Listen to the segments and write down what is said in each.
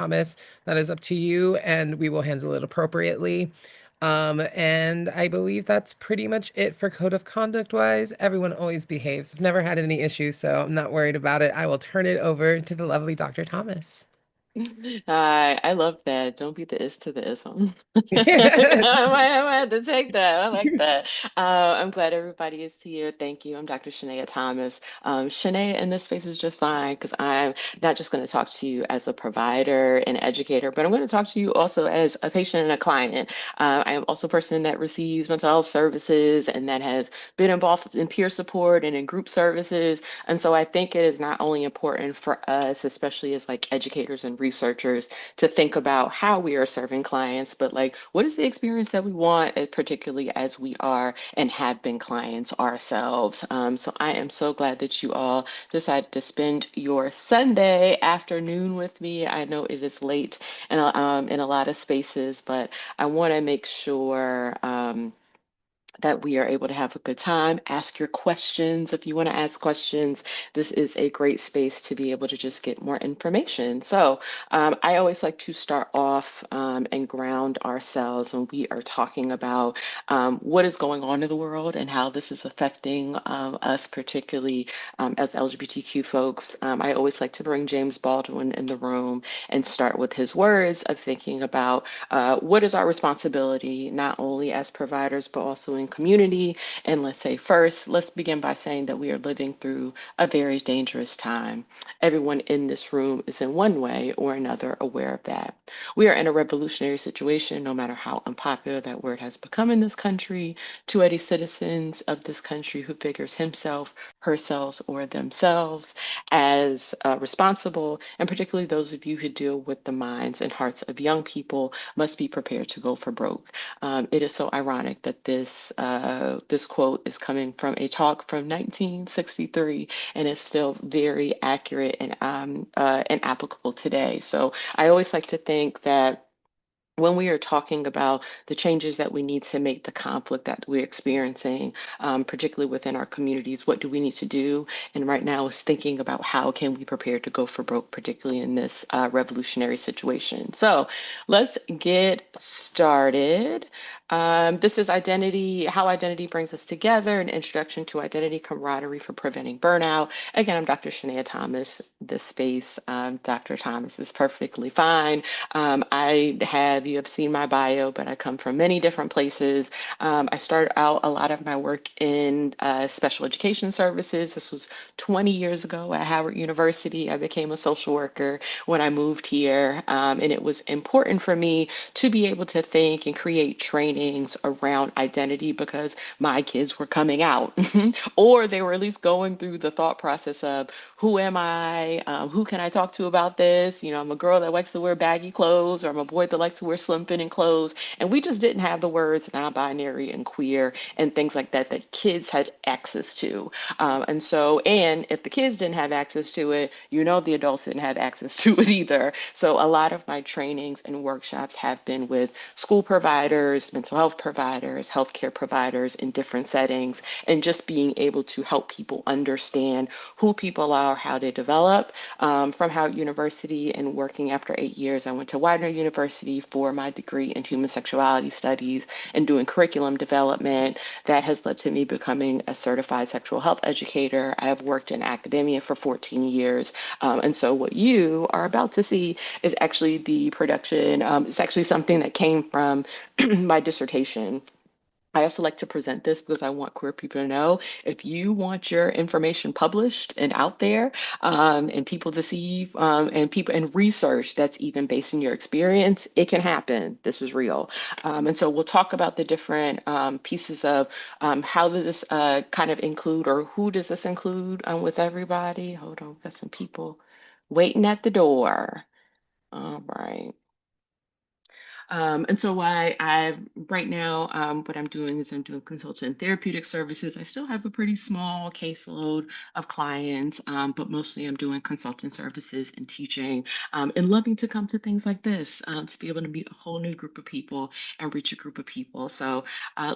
Thomas, that is up to you, and we will handle it appropriately. And I believe that's pretty much it for code of conduct wise. Everyone always behaves. I've never had any issues, so I'm not worried about it. I will turn it over to the lovely Dr. Thomas. I love that. Don't be the is to the ism. I might have to take that. I like that. I'm glad everybody is here. Thank you. I'm Dr. Shanaea Thomas. Shanaea in this space is just fine because I'm not just going to talk to you as a provider and educator, but I'm going to talk to you also as a patient and a client. I am also a person that receives mental health services and that has been involved in peer support and in group services. And so I think it is not only important for us, especially as like educators and researchers, to think about how we are serving clients, but like what is the experience that we want, particularly as we are and have been clients ourselves. So I am so glad that you all decided to spend your Sunday afternoon with me. I know it is late in a lot of spaces, but I want to make sure. That we are able to have a good time. Ask your questions if you want to ask questions. This is a great space to be able to just get more information. So, I always like to start off and ground ourselves when we are talking about what is going on in the world and how this is affecting us, particularly as LGBTQ folks. I always like to bring James Baldwin in the room and start with his words of thinking about what is our responsibility, not only as providers, but also in community. And let's say first, let's begin by saying that we are living through a very dangerous time. Everyone in this room is in one way or another aware of that. We are in a revolutionary situation, no matter how unpopular that word has become in this country, to any citizens of this country who figures himself, herself, or themselves as responsible, and particularly those of you who deal with the minds and hearts of young people must be prepared to go for broke. It is so ironic that this quote is coming from a talk from 1963 and is still very accurate and applicable today. So I always like to think that when we are talking about the changes that we need to make, the conflict that we're experiencing, particularly within our communities, what do we need to do? And right now is thinking about how can we prepare to go for broke, particularly in this revolutionary situation. So let's get started. This is identity, how identity brings us together, an introduction to identity camaraderie for preventing burnout. Again, I'm Dr. Shanaea Thomas. This space, Dr. Thomas is perfectly fine. You have seen my bio, but I come from many different places. I started out a lot of my work in special education services. This was 20 years ago at Howard University. I became a social worker when I moved here. And it was important for me to be able to think and create trainings around identity because my kids were coming out, or they were at least going through the thought process of who am I? Who can I talk to about this? You know, I'm a girl that likes to wear baggy clothes, or I'm a boy that likes to wear slim fitting clothes. And we just didn't have the words non binary and queer and things like that that kids had access to. And if the kids didn't have access to it, you know, the adults didn't have access to it either. So a lot of my trainings and workshops have been with school providers, mental health providers, healthcare providers in different settings, and just being able to help people understand who people are, how they develop. From Howard University and working after 8 years, I went to Widener University for my degree in human sexuality studies and doing curriculum development. That has led to me becoming a certified sexual health educator. I have worked in academia for 14 years. And so what you are about to see is actually the production. It's actually something that came from my dissertation. I also like to present this because I want queer people to know if you want your information published and out there, and people to see, and people and research that's even based in your experience, it can happen. This is real. And so we'll talk about the different pieces of how does this kind of include, or who does this include with everybody. Hold on, we've got some people waiting at the door. All right. And so I right now, what I'm doing is I'm doing consultant therapeutic services. I still have a pretty small caseload of clients, but mostly I'm doing consultant services and teaching, and loving to come to things like this, to be able to meet a whole new group of people and reach a group of people. So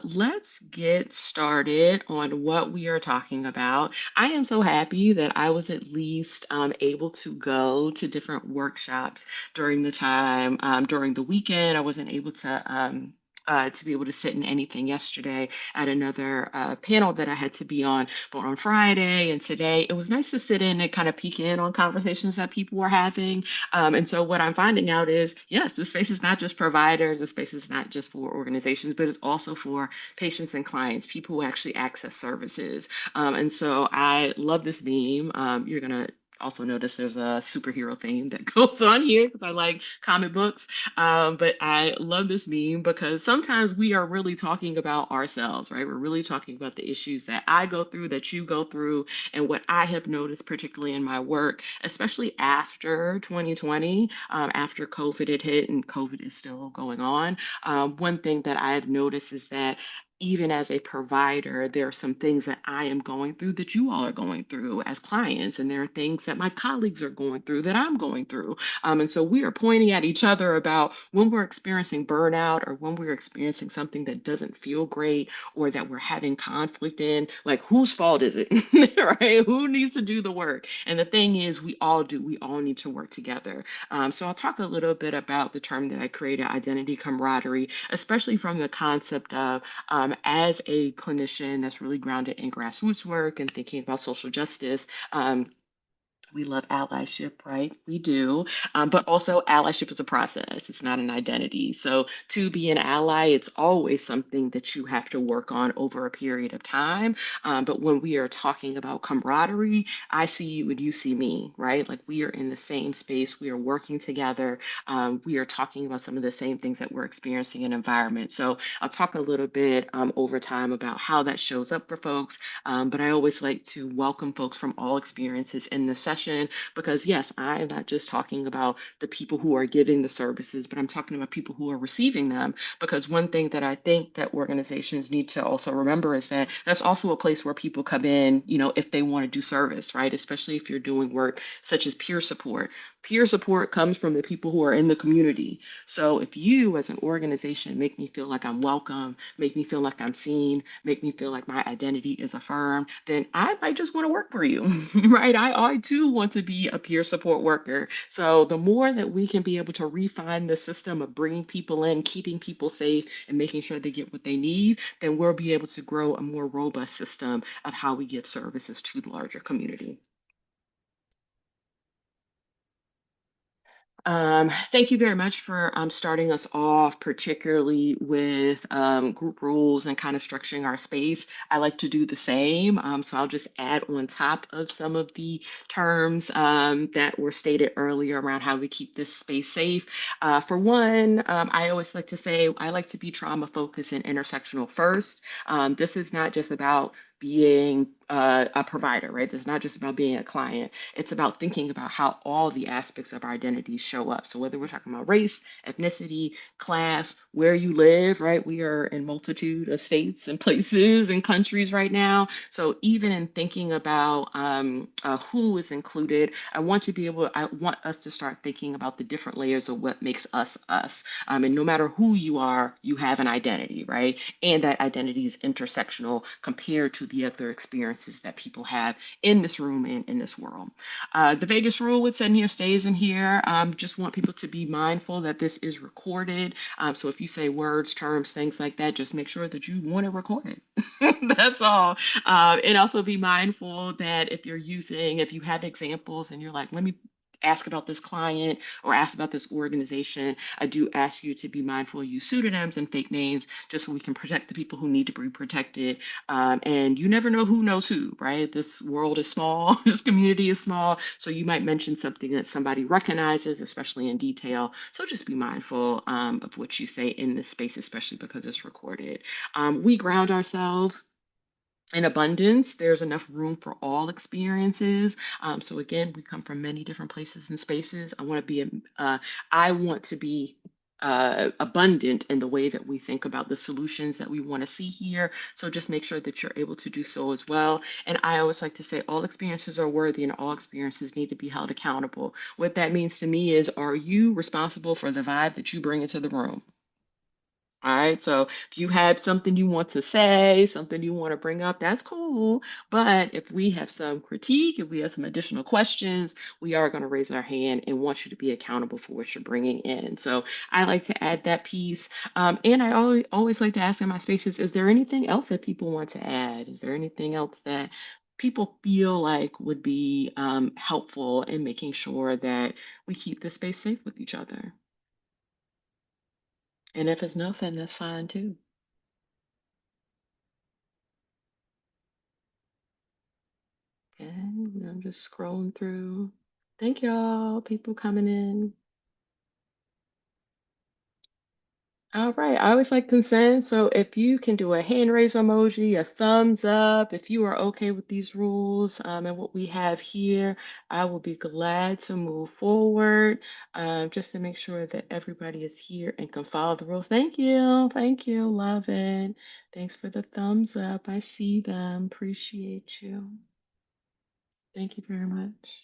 let's get started on what we are talking about. I am so happy that I was at least able to go to different workshops during the time, during the weekend. I wasn't able to be able to sit in anything yesterday at another panel that I had to be on. But on Friday and today, it was nice to sit in and kind of peek in on conversations that people were having. And so what I'm finding out is, yes, this space is not just providers, the space is not just for organizations, but it's also for patients and clients, people who actually access services. And so I love this meme. You're going to also notice there's a superhero theme that goes on here because I like comic books. But I love this meme because sometimes we are really talking about ourselves, right? We're really talking about the issues that I go through, that you go through, and what I have noticed, particularly in my work, especially after 2020, after COVID had hit and COVID is still going on. One thing that I've noticed is that even as a provider, there are some things that I am going through that you all are going through as clients, and there are things that my colleagues are going through that I'm going through. And so we are pointing at each other about when we're experiencing burnout or when we're experiencing something that doesn't feel great or that we're having conflict in, like whose fault is it, right? Who needs to do the work? And the thing is, we all do. We all need to work together. So I'll talk a little bit about the term that I created, identity camaraderie, especially from the concept of as a clinician that's really grounded in grassroots work and thinking about social justice. We love allyship, right? We do. But also, allyship is a process, it's not an identity. So, to be an ally, it's always something that you have to work on over a period of time. But when we are talking about camaraderie, I see you and you see me, right? Like we are in the same space, we are working together, we are talking about some of the same things that we're experiencing in environment. So, I'll talk a little bit over time about how that shows up for folks. But I always like to welcome folks from all experiences in the session because, yes, I am not just talking about the people who are giving the services, but I'm talking about people who are receiving them. Because one thing that I think that organizations need to also remember is that that's also a place where people come in, if they want to do service, right? Especially if you're doing work such as peer support. Peer support comes from the people who are in the community. So if you, as an organization, make me feel like I'm welcome, make me feel like I'm seen, make me feel like my identity is affirmed, then I might just want to work for you, right? I too want to be a peer support worker. So the more that we can be able to refine the system of bringing people in, keeping people safe, and making sure they get what they need, then we'll be able to grow a more robust system of how we give services to the larger community. Thank you very much for starting us off, particularly with group rules and kind of structuring our space. I like to do the same. So I'll just add on top of some of the terms that were stated earlier around how we keep this space safe. For one, I always like to say I like to be trauma focused and intersectional first. This is not just about being a provider, right? This is not just about being a client. It's about thinking about how all the aspects of our identities show up. So whether we're talking about race, ethnicity, class, where you live, right? We are in multitude of states and places and countries right now. So even in thinking about who is included, I want us to start thinking about the different layers of what makes us us. And no matter who you are, you have an identity, right? And that identity is intersectional compared to the other experiences that people have in this room and in this world. The Vegas rule, what's in here stays in here. Just want people to be mindful that this is recorded. So if you say words, terms, things like that, just make sure that you want to record it. That's all. And also be mindful that if you have examples and you're like, let me ask about this client or ask about this organization, I do ask you to be mindful, use pseudonyms and fake names just so we can protect the people who need to be protected. And you never know who knows who, right? This world is small, this community is small, so you might mention something that somebody recognizes, especially in detail. So just be mindful of what you say in this space, especially because it's recorded. We ground ourselves in abundance. There's enough room for all experiences. So again, we come from many different places and spaces. I want to be abundant in the way that we think about the solutions that we want to see here. So just make sure that you're able to do so as well. And I always like to say all experiences are worthy and all experiences need to be held accountable. What that means to me is, are you responsible for the vibe that you bring into the room? All right, so if you have something you want to say, something you want to bring up, that's cool. But if we have some critique, if we have some additional questions, we are going to raise our hand and want you to be accountable for what you're bringing in. So I like to add that piece. And I always like to ask in my spaces, is there anything else that people want to add? Is there anything else that people feel like would be helpful in making sure that we keep the space safe with each other? And if it's nothing, that's fine too. Okay, I'm just scrolling through. Thank y'all, people coming in. All right, I always like consent. So if you can do a hand raise emoji, a thumbs up, if you are okay with these rules and what we have here, I will be glad to move forward just to make sure that everybody is here and can follow the rules. Thank you. Thank you. Love it. Thanks for the thumbs up. I see them. Appreciate you. Thank you very much.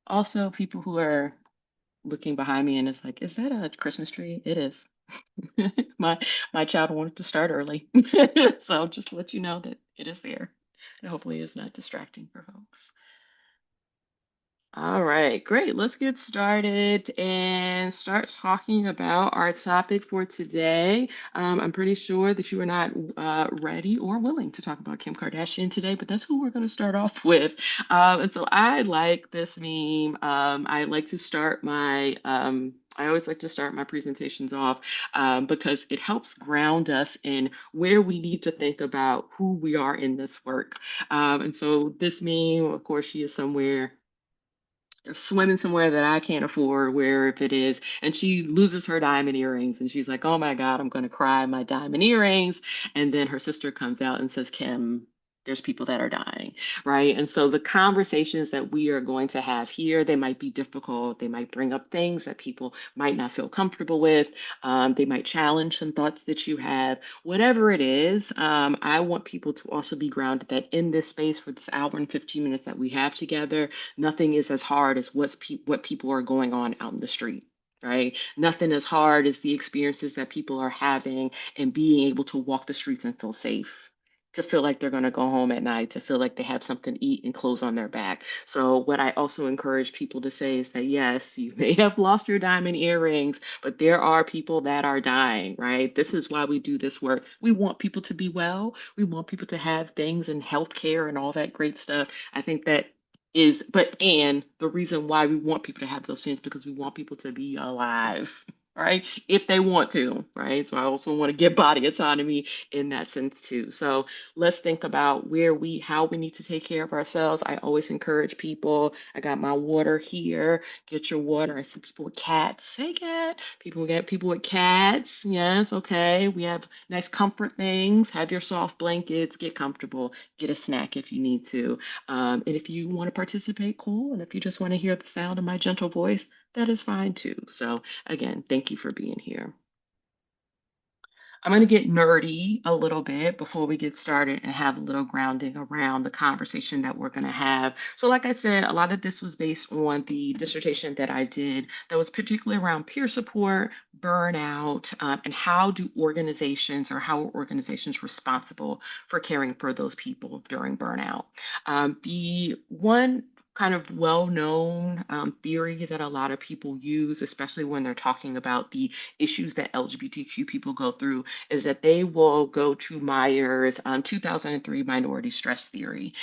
Also, people who are looking behind me and it's like, is that a Christmas tree? It is. My my child wanted to start early. So just to let you know that it is there. And hopefully it's not distracting for folks. All right, great. Let's get started and start talking about our topic for today. I'm pretty sure that you are not ready or willing to talk about Kim Kardashian today, but that's who we're going to start off with. And so I like this meme. I like to start my I always like to start my presentations off because it helps ground us in where we need to think about who we are in this work. And so this meme, of course, she is somewhere swimming somewhere that I can't afford, wherever it is. And she loses her diamond earrings and she's like, oh my God, I'm going to cry my diamond earrings. And then her sister comes out and says, Kim, there's people that are dying, right? And so the conversations that we are going to have here, they might be difficult. They might bring up things that people might not feel comfortable with. They might challenge some thoughts that you have. Whatever it is, I want people to also be grounded that in this space for this hour and 15 minutes that we have together, nothing is as hard as what people are going on out in the street, right? Nothing as hard as the experiences that people are having and being able to walk the streets and feel safe. To feel like they're going to go home at night, to feel like they have something to eat and clothes on their back. So, what I also encourage people to say is that yes, you may have lost your diamond earrings, but there are people that are dying, right? This is why we do this work. We want people to be well. We want people to have things in healthcare and all that great stuff. I think that is, but and the reason why we want people to have those things because we want people to be alive, right? If they want to, right? So I also want to give body autonomy in that sense too. So let's think about how we need to take care of ourselves. I always encourage people. I got my water here. Get your water. I see people with cats. Hey, cat. People with cats. Yes, okay. We have nice comfort things. Have your soft blankets. Get comfortable. Get a snack if you need to. And if you want to participate, cool. And if you just want to hear the sound of my gentle voice, that is fine too. So, again, thank you for being here. I'm going to get nerdy a little bit before we get started and have a little grounding around the conversation that we're going to have. So, like I said, a lot of this was based on the dissertation that I did that was particularly around peer support, burnout, and how are organizations responsible for caring for those people during burnout. The one kind of well-known theory that a lot of people use, especially when they're talking about the issues that LGBTQ people go through, is that they will go to Myers' 2003 minority stress theory.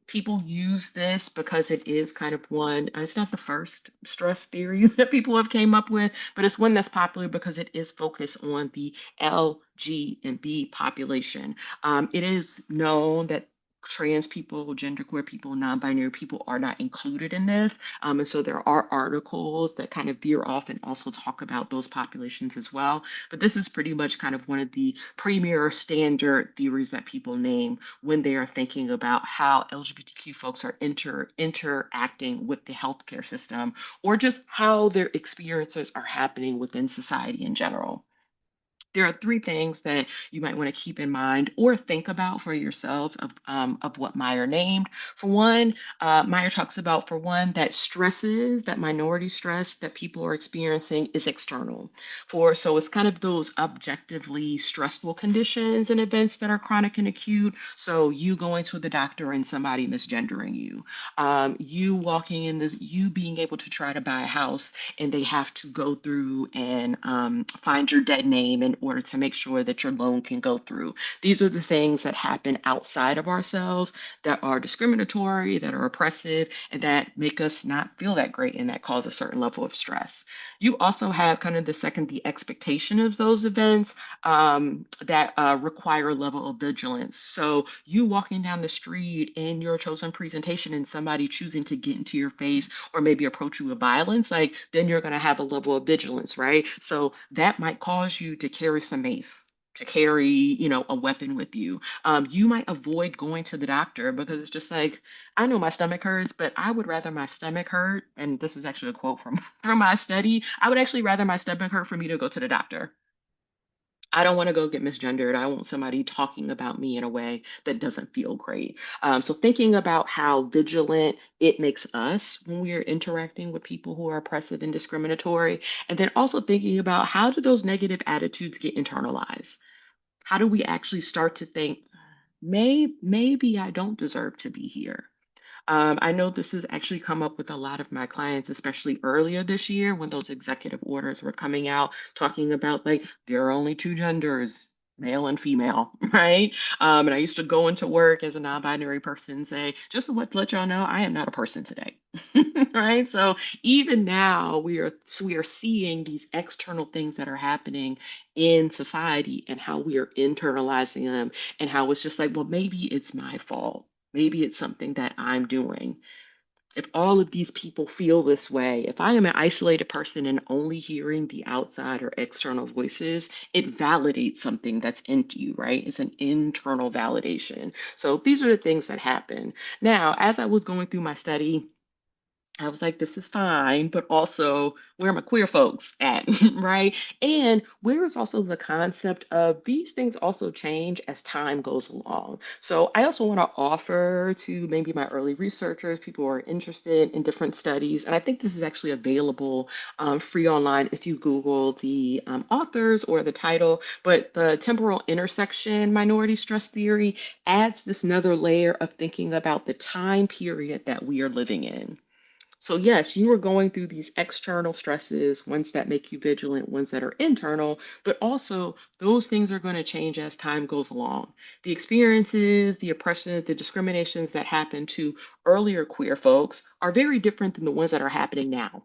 People use this because it is kind of one, it's not the first stress theory that people have came up with, but it's one that's popular because it is focused on the L, G, and B population. It is known that trans people, genderqueer people, non-binary people are not included in this. And so there are articles that kind of veer off and also talk about those populations as well. But this is pretty much kind of one of the premier standard theories that people name when they are thinking about how LGBTQ folks are interacting with the healthcare system, or just how their experiences are happening within society in general. There are three things that you might want to keep in mind or think about for yourselves of what Meyer named. For one, Meyer talks about, for one, that stresses, that minority stress that people are experiencing is external. So it's kind of those objectively stressful conditions and events that are chronic and acute. So you going to the doctor and somebody misgendering you, you walking in this, you being able to try to buy a house and they have to go through and find your dead name in order to make sure that your loan can go through. These are the things that happen outside of ourselves that are discriminatory, that are oppressive, and that make us not feel that great and that cause a certain level of stress. You also have kind of the second, the expectation of those events that require a level of vigilance. So you walking down the street in your chosen presentation and somebody choosing to get into your face or maybe approach you with violence, like then you're going to have a level of vigilance, right? So that might cause you to carry some mace, to carry, a weapon with you. You might avoid going to the doctor because it's just like, I know my stomach hurts, but I would rather my stomach hurt. And this is actually a quote from from my study. I would actually rather my stomach hurt for me to go to the doctor. I don't want to go get misgendered. I want somebody talking about me in a way that doesn't feel great. So thinking about how vigilant it makes us when we are interacting with people who are oppressive and discriminatory, and then also thinking about how do those negative attitudes get internalized? How do we actually start to think, maybe I don't deserve to be here? I know this has actually come up with a lot of my clients, especially earlier this year when those executive orders were coming out, talking about like there are only two genders, male and female, right? And I used to go into work as a non-binary person and say, just to let y'all know, I am not a person today, right? So even now we are seeing these external things that are happening in society and how we are internalizing them and how it's just like, well, maybe it's my fault. Maybe it's something that I'm doing. If all of these people feel this way, if I am an isolated person and only hearing the outside or external voices, it validates something that's in you, right? It's an internal validation. So these are the things that happen. Now, as I was going through my study, I was like, this is fine, but also where are my queer folks at, right? And where is also the concept of these things also change as time goes along. So I also want to offer to maybe my early researchers, people who are interested in different studies, and I think this is actually available free online if you Google the authors or the title, but the temporal intersection minority stress theory adds this another layer of thinking about the time period that we are living in. So, yes, you are going through these external stresses, ones that make you vigilant, ones that are internal, but also those things are going to change as time goes along. The experiences, the oppressions, the discriminations that happened to earlier queer folks are very different than the ones that are happening now,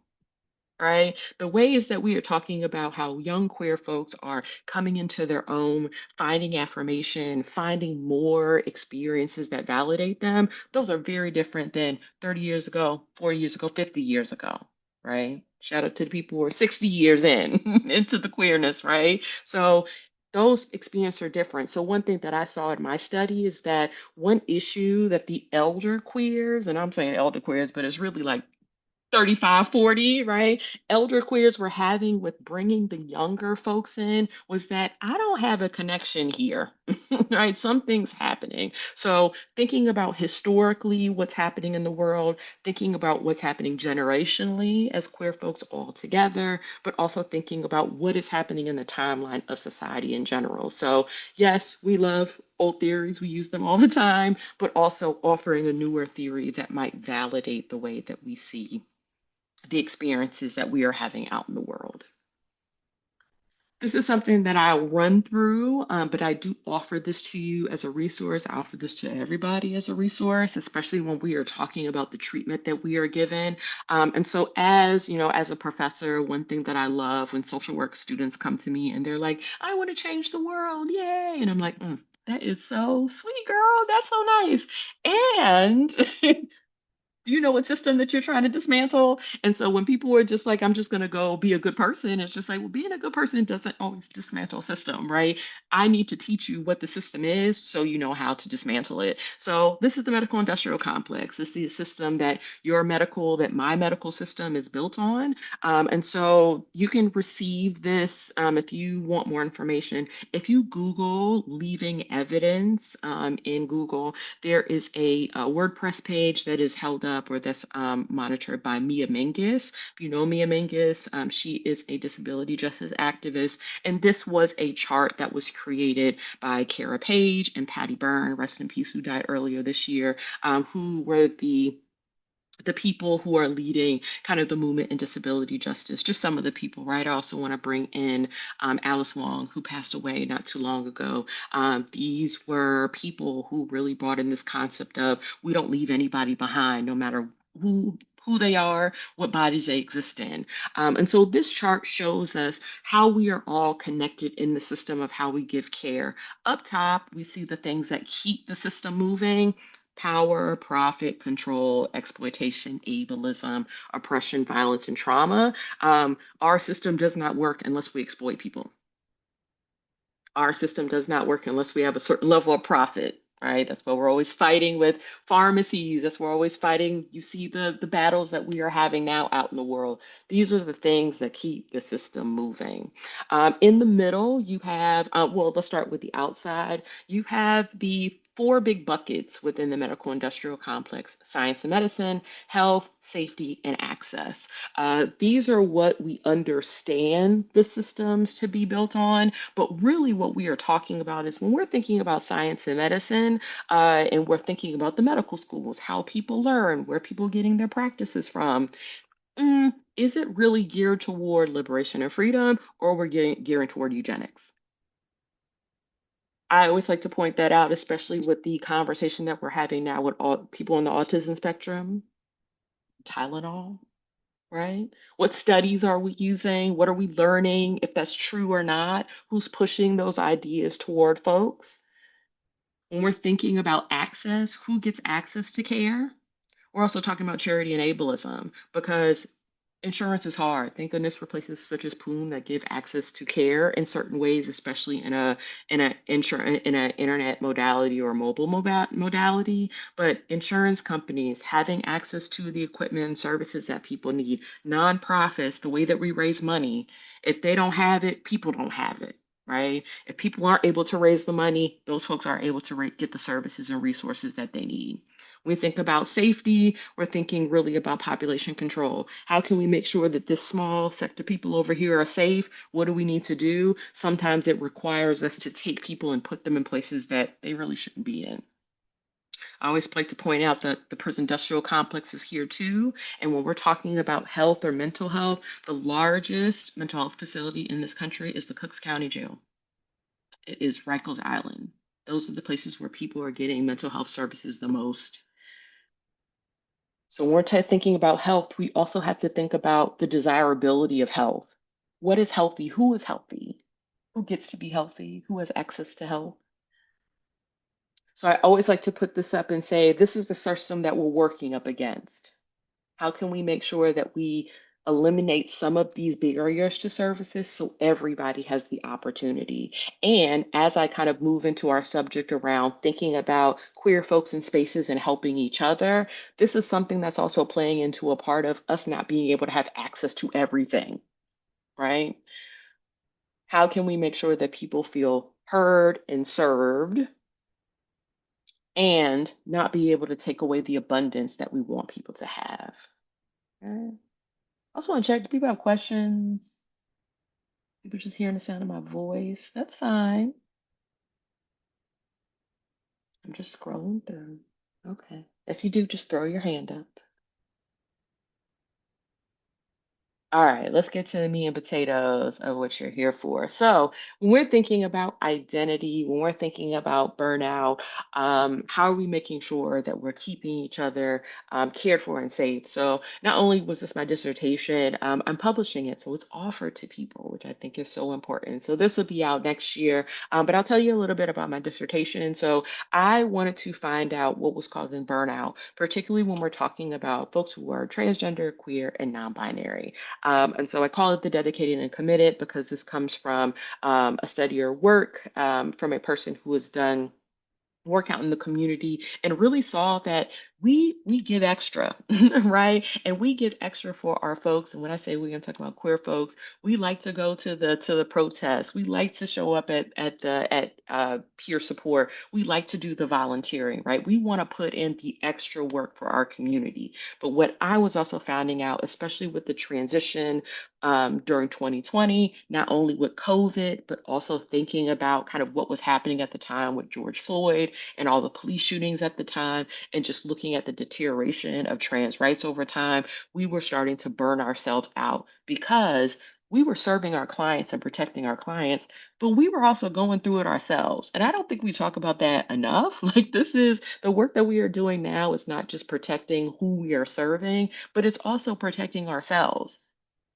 right? The ways that we are talking about how young queer folks are coming into their own, finding affirmation, finding more experiences that validate them, those are very different than 30 years ago, 40 years ago, 50 years ago, right? Shout out to the people who are 60 years in into the queerness, right? So those experiences are different. So one thing that I saw in my study is that one issue that the elder queers, and I'm saying elder queers, but it's really like 35, 40, right? Elder queers were having with bringing the younger folks in was that I don't have a connection here, right? Something's happening. So, thinking about historically what's happening in the world, thinking about what's happening generationally as queer folks all together, but also thinking about what is happening in the timeline of society in general. So, yes, we love old theories, we use them all the time, but also offering a newer theory that might validate the way that we see the experiences that we are having out in the world. This is something that I run through, but I do offer this to you as a resource. I offer this to everybody as a resource, especially when we are talking about the treatment that we are given. And so, as you know, as a professor, one thing that I love when social work students come to me and they're like, "I want to change the world, yay!" And I'm like, That is so sweet, girl. That's so nice. And do you know what system that you're trying to dismantle? And so when people are just like, I'm just going to go be a good person, it's just like, well, being a good person doesn't always dismantle a system, right? I need to teach you what the system is so you know how to dismantle it. So this is the medical industrial complex. This is a system that that my medical system is built on. And so you can receive this if you want more information. If you Google leaving evidence in Google, there is a WordPress page that is held up or that's monitored by Mia Mingus. If you know Mia Mingus, she is a disability justice activist. And this was a chart that was created by Kara Page and Patty Byrne, rest in peace, who died earlier this year, who were the people who are leading kind of the movement in disability justice, just some of the people, right? I also want to bring in Alice Wong, who passed away not too long ago. These were people who really brought in this concept of we don't leave anybody behind, no matter who they are, what bodies they exist in. And so this chart shows us how we are all connected in the system of how we give care. Up top, we see the things that keep the system moving: power, profit, control, exploitation, ableism, oppression, violence, and trauma. Our system does not work unless we exploit people. Our system does not work unless we have a certain level of profit, right? That's why we're always fighting with pharmacies. That's why we're always fighting. You see the battles that we are having now out in the world. These are the things that keep the system moving. In the middle, you have, well, let's start with the outside. You have the four big buckets within the medical industrial complex: science and medicine, health, safety, and access. These are what we understand the systems to be built on, but really, what we are talking about is when we're thinking about science and medicine, and we're thinking about the medical schools, how people learn, where people are getting their practices from. Is it really geared toward liberation and freedom, or we're gearing toward eugenics? I always like to point that out, especially with the conversation that we're having now with all people on the autism spectrum. Tylenol, right? What studies are we using? What are we learning? If that's true or not? Who's pushing those ideas toward folks? When we're thinking about access, who gets access to care? We're also talking about charity and ableism because insurance is hard. Thank goodness for places such as Plume that give access to care in certain ways, especially in a internet modality or mobile modality. But insurance companies having access to the equipment and services that people need, nonprofits, the way that we raise money, if they don't have it, people don't have it. Right? If people aren't able to raise the money, those folks aren't able to get the services and resources that they need. When we think about safety, we're thinking really about population control. How can we make sure that this small sector of people over here are safe? What do we need to do? Sometimes it requires us to take people and put them in places that they really shouldn't be in. I always like to point out that the prison industrial complex is here too. And when we're talking about health or mental health, the largest mental health facility in this country is the Cooks County Jail. It is Rikers Island. Those are the places where people are getting mental health services the most. So when we're thinking about health, we also have to think about the desirability of health. What is healthy? Who is healthy? Who gets to be healthy? Who has access to health? So I always like to put this up and say, this is the system that we're working up against. How can we make sure that we eliminate some of these barriers to services so everybody has the opportunity? And as I kind of move into our subject around thinking about queer folks in spaces and helping each other, this is something that's also playing into a part of us not being able to have access to everything, right? How can we make sure that people feel heard and served and not be able to take away the abundance that we want people to have? Okay. I also want to check, do people have questions? People just hearing the sound of my voice. That's fine. I'm just scrolling through. Okay. If you do, just throw your hand up. All right, let's get to the meat and potatoes of what you're here for. So, when we're thinking about identity, when we're thinking about burnout, how are we making sure that we're keeping each other cared for and safe? So, not only was this my dissertation, I'm publishing it, so it's offered to people, which I think is so important. So, this will be out next year, but I'll tell you a little bit about my dissertation. So, I wanted to find out what was causing burnout, particularly when we're talking about folks who are transgender, queer, and non binary. And so I call it the dedicated and committed because this comes from a study or work from a person who has done work out in the community and really saw that we give extra, right? And we give extra for our folks. And when I say we, I'm talking about queer folks. We like to go to the protests. We like to show up at peer support. We like to do the volunteering, right? We want to put in the extra work for our community. But what I was also finding out, especially with the transition during 2020, not only with COVID, but also thinking about kind of what was happening at the time with George Floyd and all the police shootings at the time, and just looking at the deterioration of trans rights over time, we were starting to burn ourselves out because we were serving our clients and protecting our clients, but we were also going through it ourselves. And I don't think we talk about that enough. Like, this is the work that we are doing now is not just protecting who we are serving, but it's also protecting ourselves.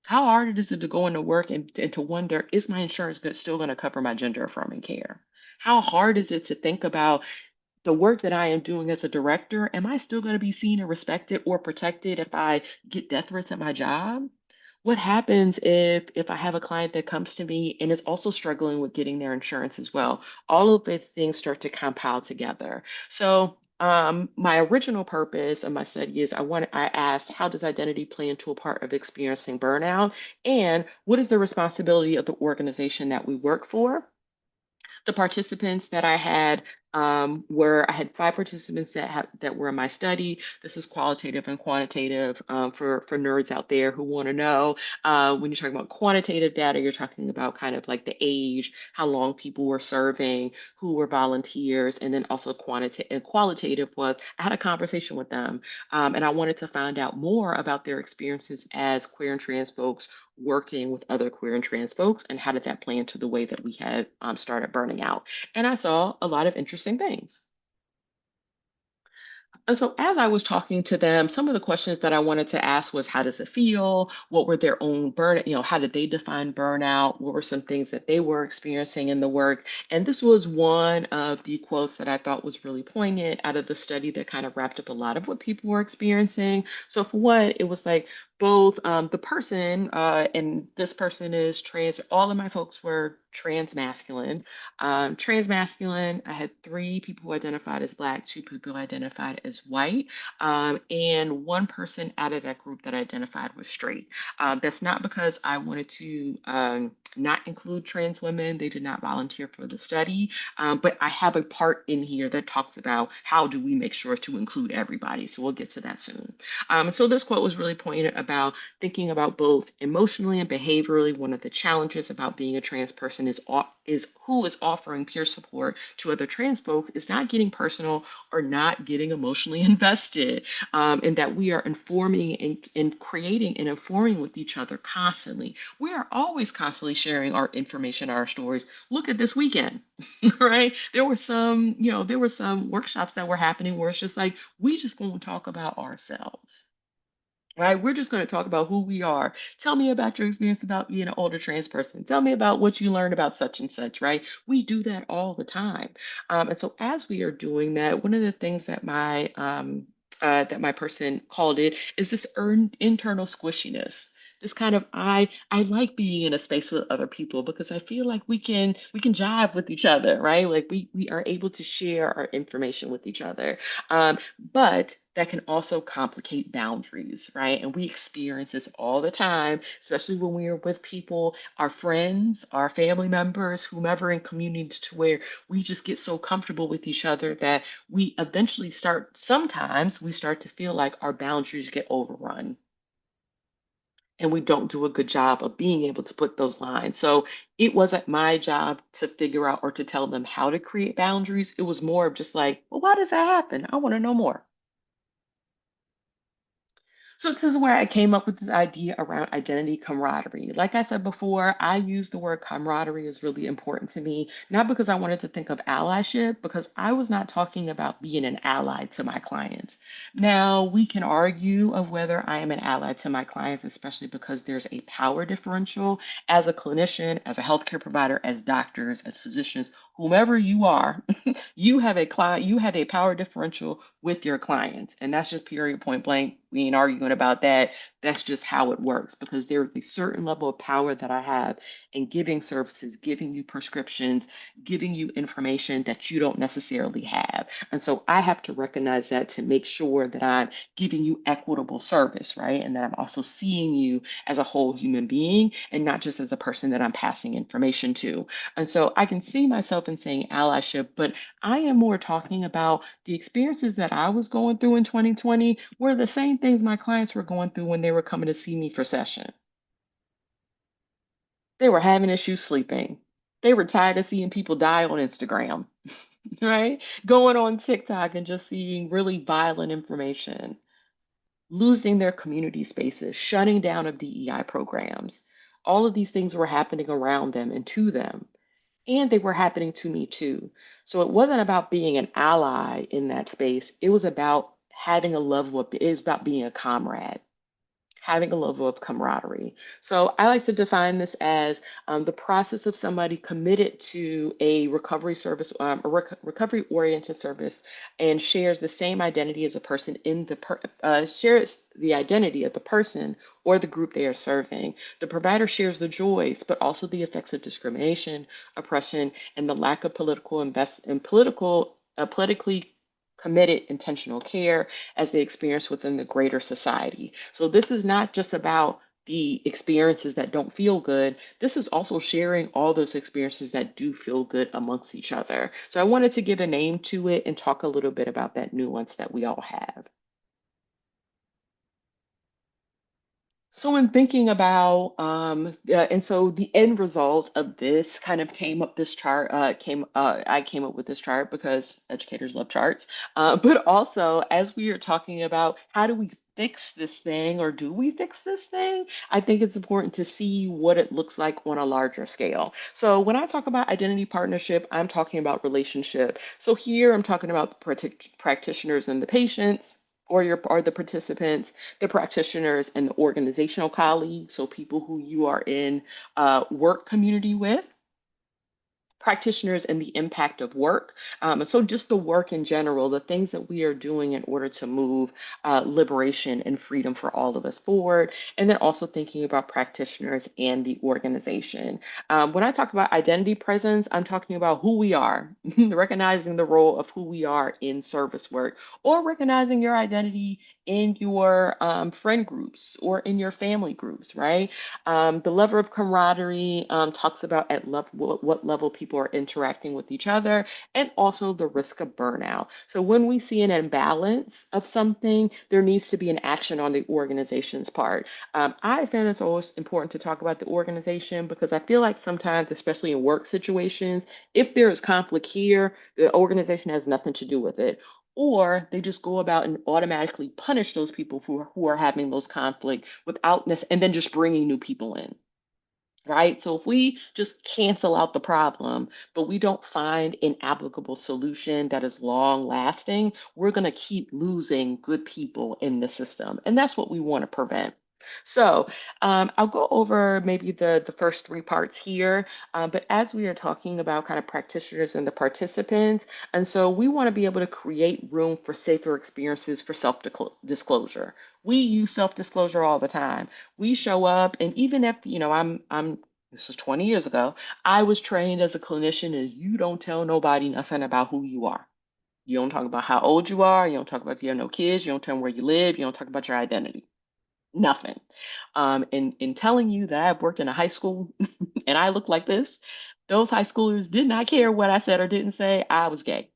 How hard is it to go into work and to wonder, is my insurance still going to cover my gender affirming care? How hard is it to think about the work that I am doing as a director? Am I still going to be seen and respected or protected if I get death threats at my job? What happens if I have a client that comes to me and is also struggling with getting their insurance as well? All of these things start to compound together. So my original purpose of my study is I asked, how does identity play into a part of experiencing burnout, and what is the responsibility of the organization that we work for? The participants that I had were I had five participants that were in my study. This is qualitative and quantitative for nerds out there who want to know. When you're talking about quantitative data, you're talking about kind of like the age, how long people were serving, who were volunteers, and then also quantitative and qualitative was I had a conversation with them, and I wanted to find out more about their experiences as queer and trans folks working with other queer and trans folks, and how did that play into the way that we had started burning out. And I saw a lot of interesting things. And so, as I was talking to them, some of the questions that I wanted to ask was, how does it feel? What were their own burn, how did they define burnout? What were some things that they were experiencing in the work? And this was one of the quotes that I thought was really poignant out of the study that kind of wrapped up a lot of what people were experiencing. So, for one, it was like both the person, and this person is trans, all of my folks were trans masculine. Trans masculine, I had three people who identified as Black, two people identified as white, and one person out of that group that identified was straight. That's not because I wanted to not include trans women. They did not volunteer for the study, but I have a part in here that talks about how do we make sure to include everybody. So we'll get to that soon. So this quote was really poignant about thinking about both emotionally and behaviorally. One of the challenges about being a trans person is who is offering peer support to other trans folks is not getting personal or not getting emotionally invested, and that we are informing and creating and informing with each other constantly. We are always constantly sharing our information, our stories. Look at this weekend, right? There were some workshops that were happening where it's just like, we just going to talk about ourselves. Right, we're just going to talk about who we are. Tell me about your experience about being an older trans person. Tell me about what you learned about such and such, right? We do that all the time. And so as we are doing that, one of the things that my person called it is this earned internal squishiness. This kind of I like being in a space with other people because I feel like we can jive with each other, right? Like we are able to share our information with each other. But that can also complicate boundaries, right? And we experience this all the time, especially when we are with people, our friends, our family members, whomever in communities, to where we just get so comfortable with each other that we eventually sometimes we start to feel like our boundaries get overrun, and we don't do a good job of being able to put those lines. So it wasn't my job to figure out or to tell them how to create boundaries. It was more of just like, well, why does that happen? I want to know more. So this is where I came up with this idea around identity camaraderie. Like I said before, I use the word camaraderie is really important to me, not because I wanted to think of allyship, because I was not talking about being an ally to my clients. Now, we can argue of whether I am an ally to my clients, especially because there's a power differential as a clinician, as a healthcare provider, as doctors, as physicians, whomever you are, you have a client, you have a power differential with your clients. And that's just period point blank. We ain't arguing about that. That's just how it works because there is a certain level of power that I have in giving services, giving you prescriptions, giving you information that you don't necessarily have. And so I have to recognize that to make sure that I'm giving you equitable service, right? And that I'm also seeing you as a whole human being and not just as a person that I'm passing information to. And so I can see myself in saying allyship, but I am more talking about the experiences that I was going through in 2020 were the same things my clients were going through when they were coming to see me for session. They were having issues sleeping. They were tired of seeing people die on Instagram, right? Going on TikTok and just seeing really violent information, losing their community spaces, shutting down of DEI programs. All of these things were happening around them and to them. And they were happening to me too. So it wasn't about being an ally in that space. It was about having a level of, it was about being a comrade, having a level of camaraderie. So I like to define this as the process of somebody committed to a recovery service, recovery oriented service, and shares the same identity as a person in the shares the identity of the person or the group they are serving. The provider shares the joys, but also the effects of discrimination, oppression, and the lack of politically committed intentional care as they experience within the greater society. So this is not just about the experiences that don't feel good. This is also sharing all those experiences that do feel good amongst each other. So I wanted to give a name to it and talk a little bit about that nuance that we all have. So in thinking about, and so the end result of this kind of came up this chart, I came up with this chart because educators love charts. But also as we are talking about how do we fix this thing or do we fix this thing? I think it's important to see what it looks like on a larger scale. So when I talk about identity partnership, I'm talking about relationship. So here I'm talking about the practitioners and the patients or the participants, the practitioners and the organizational colleagues, so people who you are in work community with, practitioners and the impact of work. So, just the work in general, the things that we are doing in order to move liberation and freedom for all of us forward. And then also thinking about practitioners and the organization. When I talk about identity presence, I'm talking about who we are, recognizing the role of who we are in service work, or recognizing your identity in your friend groups or in your family groups, right? The level of camaraderie talks about at what level people are interacting with each other and also the risk of burnout. So when we see an imbalance of something, there needs to be an action on the organization's part. I find it's always important to talk about the organization because I feel like sometimes, especially in work situations, if there is conflict here, the organization has nothing to do with it, or they just go about and automatically punish those people who are having those conflict without and then just bringing new people in, right? So if we just cancel out the problem but we don't find an applicable solution that is long lasting, we're going to keep losing good people in the system, and that's what we want to prevent. So I'll go over maybe the first three parts here, but as we are talking about kind of practitioners and the participants, and so we want to be able to create room for safer experiences for self-disclosure. We use self-disclosure all the time. We show up, and even if I'm this was 20 years ago, I was trained as a clinician, and you don't tell nobody nothing about who you are. You don't talk about how old you are. You don't talk about if you have no kids. You don't tell them where you live. You don't talk about your identity. Nothing. In telling you that I've worked in a high school and I look like this, those high schoolers did not care what I said or didn't say. I was gay.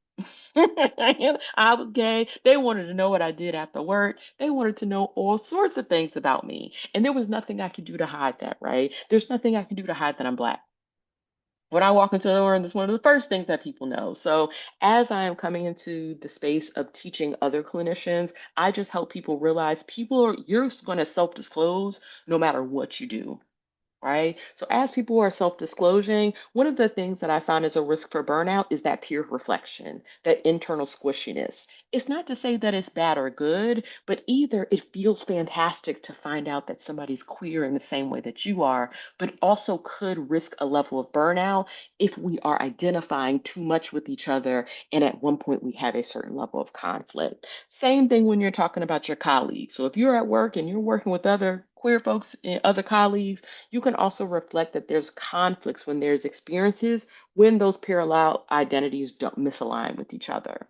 I was gay. They wanted to know what I did after work. They wanted to know all sorts of things about me. And there was nothing I could do to hide that, right? There's nothing I can do to hide that I'm Black. When I walk into the room, that's one of the first things that people know. So, as I am coming into the space of teaching other clinicians, I just help people realize you're going to self disclose no matter what you do, right? So as people are self-disclosing, one of the things that I find is a risk for burnout is that peer reflection, that internal squishiness. It's not to say that it's bad or good, but either it feels fantastic to find out that somebody's queer in the same way that you are, but also could risk a level of burnout if we are identifying too much with each other and at one point we have a certain level of conflict. Same thing when you're talking about your colleagues. So if you're at work and you're working with other queer folks and other colleagues, you can also reflect that there's conflicts when there's experiences when those parallel identities don't misalign with each other.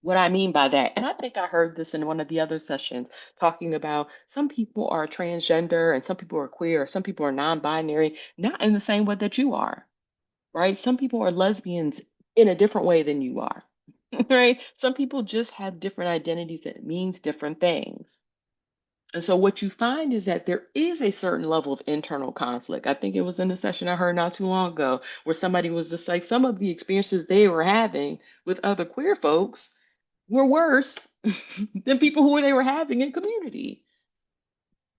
What I mean by that, and I think I heard this in one of the other sessions, talking about some people are transgender and some people are queer, or some people are non binary, not in the same way that you are, right? Some people are lesbians in a different way than you are, right? Some people just have different identities that means different things. And so what you find is that there is a certain level of internal conflict. I think it was in the session I heard not too long ago where somebody was just like some of the experiences they were having with other queer folks were worse than people who they were having in community.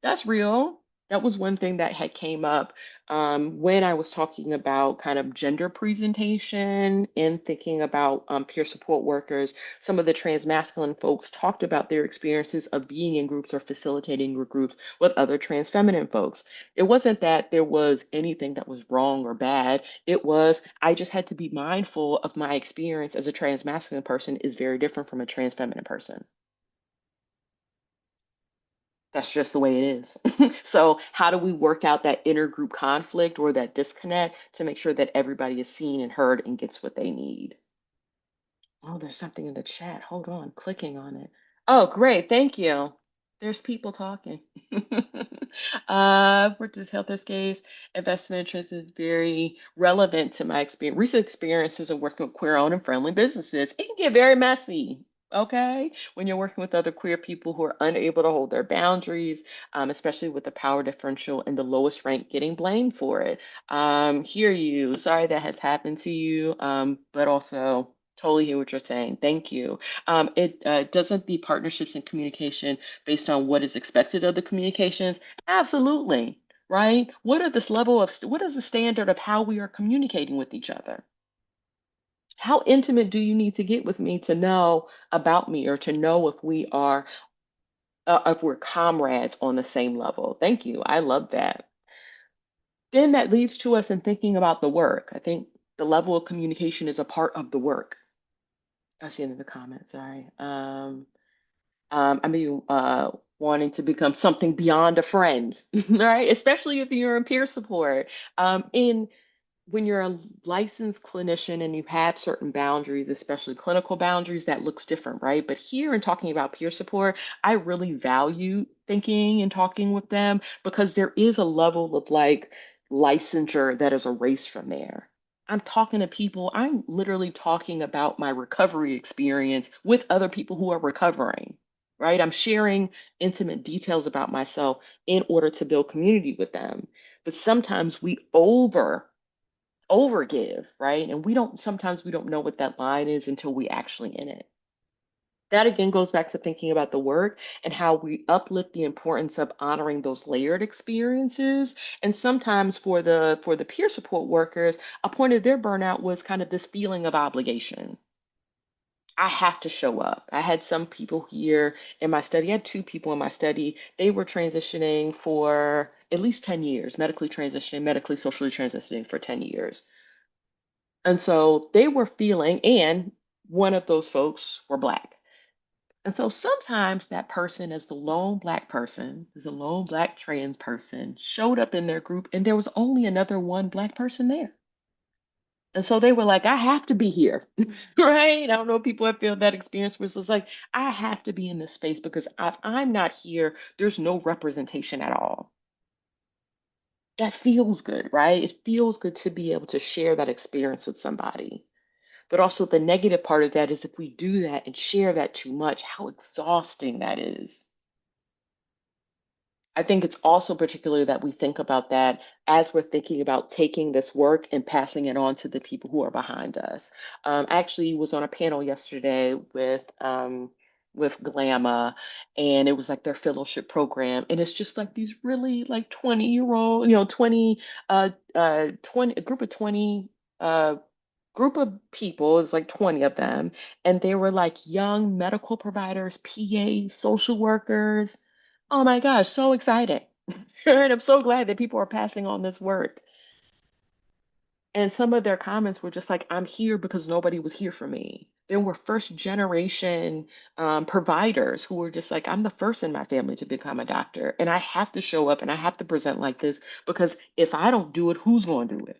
That's real. That was one thing that had came up when I was talking about kind of gender presentation and thinking about peer support workers. Some of the transmasculine folks talked about their experiences of being in groups or facilitating groups with other transfeminine folks. It wasn't that there was anything that was wrong or bad. It was I just had to be mindful of my experience as a transmasculine person is very different from a transfeminine person. That's just the way it is. So, how do we work out that intergroup conflict or that disconnect to make sure that everybody is seen and heard and gets what they need? Oh, there's something in the chat. Hold on, clicking on it. Oh, great. Thank you. There's people talking. For this health case, investment interest is very relevant to my experience, recent experiences of working with queer owned and friendly businesses. It can get very messy. Okay, when you're working with other queer people who are unable to hold their boundaries, especially with the power differential and the lowest rank getting blamed for it. Hear you. Sorry that has happened to you, but also totally hear what you're saying. Thank you. It doesn't the partnerships and communication based on what is expected of the communications? Absolutely. Right? What is the standard of how we are communicating with each other? How intimate do you need to get with me to know about me or to know if we're comrades on the same level? Thank you. I love that. Then that leads to us in thinking about the work. I think the level of communication is a part of the work. I see it in the comments. Sorry. I mean, wanting to become something beyond a friend, right? Especially if you're in peer support. In when you're a licensed clinician and you have certain boundaries, especially clinical boundaries, that looks different, right? But here in talking about peer support, I really value thinking and talking with them because there is a level of like licensure that is erased from there. I'm talking to people, I'm literally talking about my recovery experience with other people who are recovering, right? I'm sharing intimate details about myself in order to build community with them. But sometimes we overgive, right? And sometimes we don't know what that line is until we actually in it. That again goes back to thinking about the work and how we uplift the importance of honoring those layered experiences. And sometimes for the peer support workers, a point of their burnout was kind of this feeling of obligation. I have to show up. I had some people here in my study. I had two people in my study. They were transitioning for at least 10 years, medically transitioning, medically, socially transitioning for 10 years. And so they were feeling, and one of those folks were Black. And so sometimes that person, as the lone Black person, as a lone Black trans person, showed up in their group and there was only another one Black person there. And so they were like, I have to be here, right? I don't know if people have felt that experience where it's just like, I have to be in this space because if I'm not here, there's no representation at all. That feels good, right? It feels good to be able to share that experience with somebody. But also, the negative part of that is if we do that and share that too much, how exhausting that is. I think it's also particularly that we think about that as we're thinking about taking this work and passing it on to the people who are behind us. I actually was on a panel yesterday with Glamma, and it was like their fellowship program, and it's just like these really like 20-year-old, 20, a group of 20 uh, group of people, it's like 20 of them, and they were like young medical providers, PAs, social workers. Oh my gosh, so exciting. And I'm so glad that people are passing on this work. And some of their comments were just like, I'm here because nobody was here for me. There were first generation providers who were just like, I'm the first in my family to become a doctor. And I have to show up and I have to present like this because if I don't do it, who's going to do it?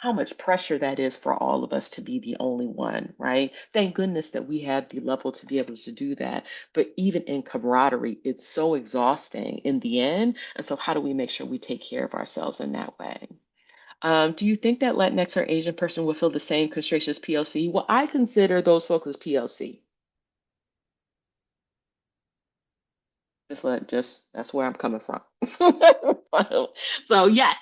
How much pressure that is for all of us to be the only one, right? Thank goodness that we have the level to be able to do that. But even in camaraderie, it's so exhausting in the end. And so, how do we make sure we take care of ourselves in that way? Do you think that Latinx or Asian person will feel the same constraints as POC? Well, I consider those folks as POC. Just that's where I'm coming from. So yes,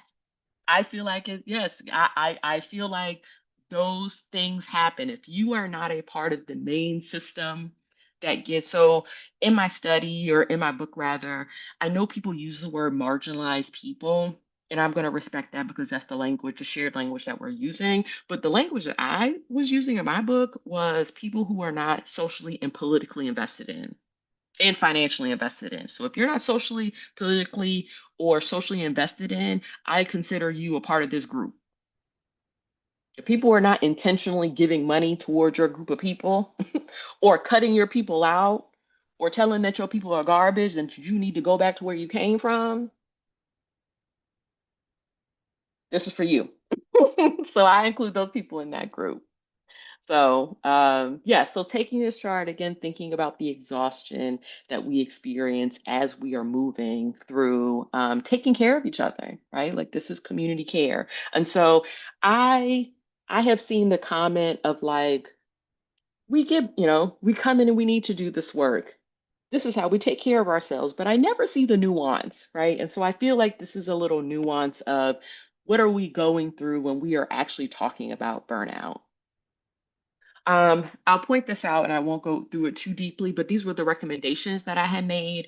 I feel like it, yes, I feel like those things happen. If you are not a part of the main system that gets, so in my study or in my book rather, I know people use the word marginalized people, and I'm going to respect that because that's the language, the shared language that we're using. But the language that I was using in my book was people who are not socially and politically invested in and financially invested in. So if you're not socially, politically, or socially invested in, I consider you a part of this group. If people are not intentionally giving money towards your group of people or cutting your people out or telling that your people are garbage and you need to go back to where you came from, this is for you. So I include those people in that group. So, yeah, so taking this chart again, thinking about the exhaustion that we experience as we are moving through taking care of each other, right? Like this is community care. And so I I have seen the comment of like, we come in and we need to do this work. This is how we take care of ourselves, but I never see the nuance, right? And so I feel like this is a little nuance of what are we going through when we are actually talking about burnout. I'll point this out and I won't go through it too deeply, but these were the recommendations that I had made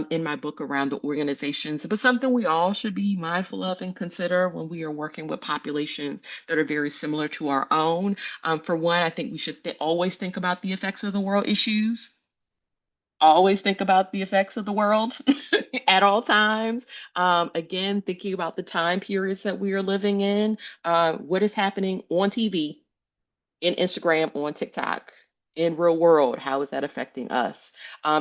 in my book around the organizations, but something we all should be mindful of and consider when we are working with populations that are very similar to our own. For one, I think we should always think about the effects of the world issues. Always think about the effects of the world at all times. Again, thinking about the time periods that we are living in, what is happening on TV in Instagram, on TikTok, in real world, how is that affecting us?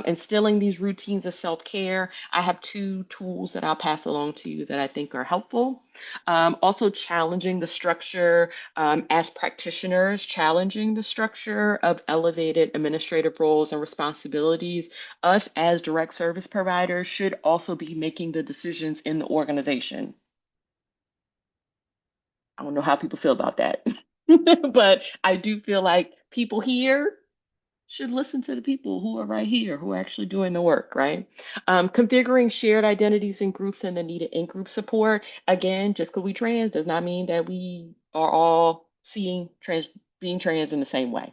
Instilling these routines of self-care. I have two tools that I'll pass along to you that I think are helpful. Also challenging the structure as practitioners, challenging the structure of elevated administrative roles and responsibilities. Us as direct service providers should also be making the decisions in the organization. I don't know how people feel about that. But I do feel like people here should listen to the people who are right here, who are actually doing the work, right? Configuring shared identities in groups and the needed in-group support. Again, just because we trans does not mean that we are all seeing being trans in the same way.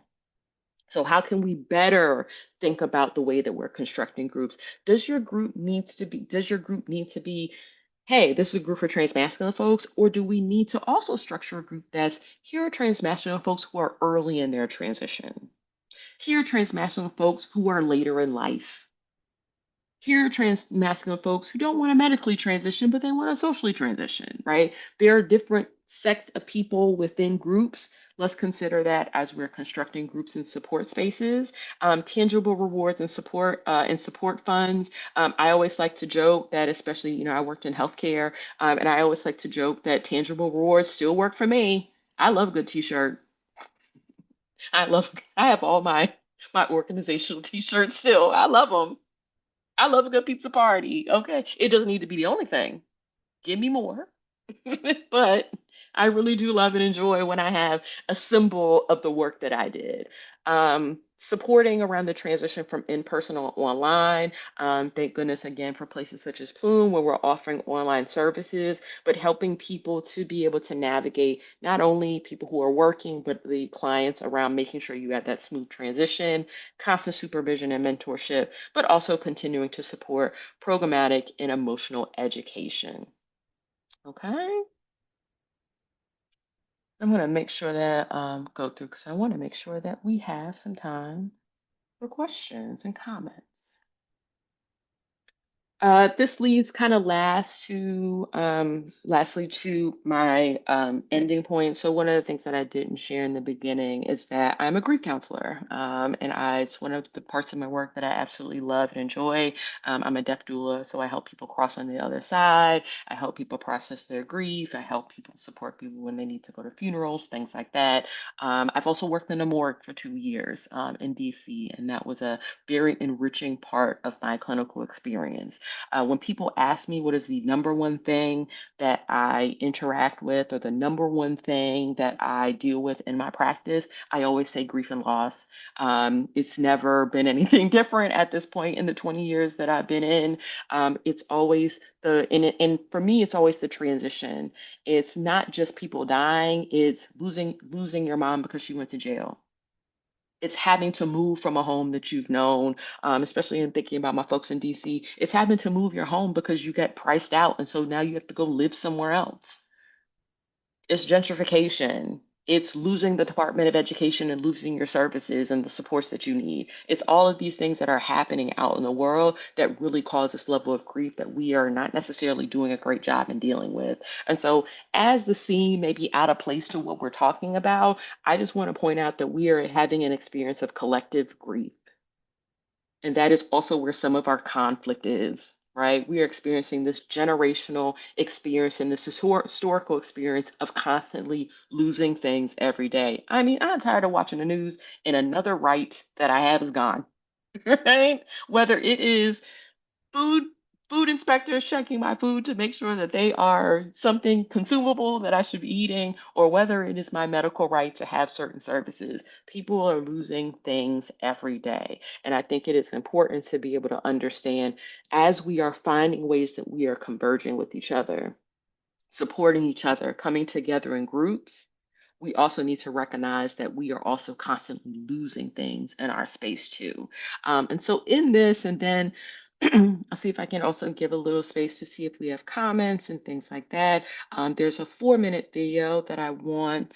So how can we better think about the way that we're constructing groups? Does your group need to be, hey, this is a group for transmasculine folks, or do we need to also structure a group that's here are transmasculine folks who are early in their transition? Here are transmasculine folks who are later in life. Here are trans masculine folks who don't want to medically transition, but they want to socially transition, right? There are different sects of people within groups. Let's consider that as we're constructing groups and support spaces. Tangible rewards and support funds. I always like to joke that, especially, I worked in healthcare, and I always like to joke that tangible rewards still work for me. I love a good t-shirt. I have all my organizational t-shirts still. I love them. I love a good pizza party. Okay. It doesn't need to be the only thing. Give me more. But I really do love and enjoy when I have a symbol of the work that I did. Supporting around the transition from in-person or online. Thank goodness again for places such as Plume, where we're offering online services, but helping people to be able to navigate not only people who are working, but the clients around making sure you have that smooth transition, constant supervision and mentorship, but also continuing to support programmatic and emotional education. Okay. I'm going to make sure that go through because I want to make sure that we have some time for questions and comments. This leads kind of lastly to my ending point. So one of the things that I didn't share in the beginning is that I'm a grief counselor, it's one of the parts of my work that I absolutely love and enjoy. I'm a death doula, so I help people cross on the other side. I help people process their grief. I help people support people when they need to go to funerals, things like that. I've also worked in a morgue for 2 years in DC, and that was a very enriching part of my clinical experience. When people ask me what is the number one thing that I interact with or the number one thing that I deal with in my practice, I always say grief and loss. It's never been anything different at this point in the 20 years that I've been in. It's always and for me, it's always the transition. It's not just people dying, it's losing your mom because she went to jail. It's having to move from a home that you've known, especially in thinking about my folks in DC. It's having to move your home because you get priced out. And so now you have to go live somewhere else. It's gentrification. It's losing the Department of Education and losing your services and the supports that you need. It's all of these things that are happening out in the world that really cause this level of grief that we are not necessarily doing a great job in dealing with. And so, as the scene may be out of place to what we're talking about, I just want to point out that we are having an experience of collective grief. And that is also where some of our conflict is, right? We are experiencing this generational experience and this historical experience of constantly losing things every day. I mean, I'm tired of watching the news and another right that I have is gone, right? Whether it is food food inspectors checking my food to make sure that they are something consumable that I should be eating, or whether it is my medical right to have certain services. People are losing things every day. And I think it is important to be able to understand as we are finding ways that we are converging with each other, supporting each other, coming together in groups. We also need to recognize that we are also constantly losing things in our space too. And so, in this, and then I'll see if I can also give a little space to see if we have comments and things like that. There's a 4-minute video that I want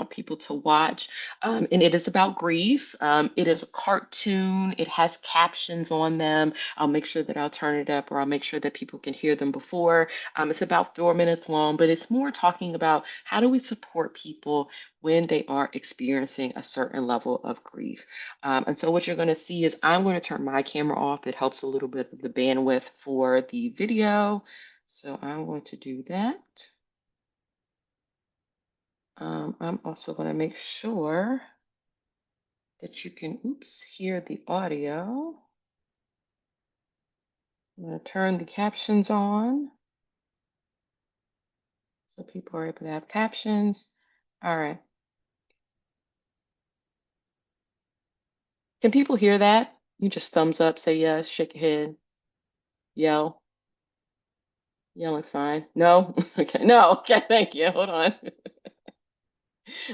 people to watch, and it is about grief. It is a cartoon. It has captions on them. I'll make sure that I'll turn it up, or I'll make sure that people can hear them before. It's about 4 minutes long, but it's more talking about how do we support people when they are experiencing a certain level of grief. And so what you're going to see is I'm going to turn my camera off. It helps a little bit of the bandwidth for the video. So I'm going to do that. I'm also going to make sure that you can, hear the audio. I'm going to turn the captions on so people are able to have captions. All right. Can people hear that? You just thumbs up, say yes, shake your head, yell. Yelling's fine. No? Okay. No. Okay. Thank you. Hold on.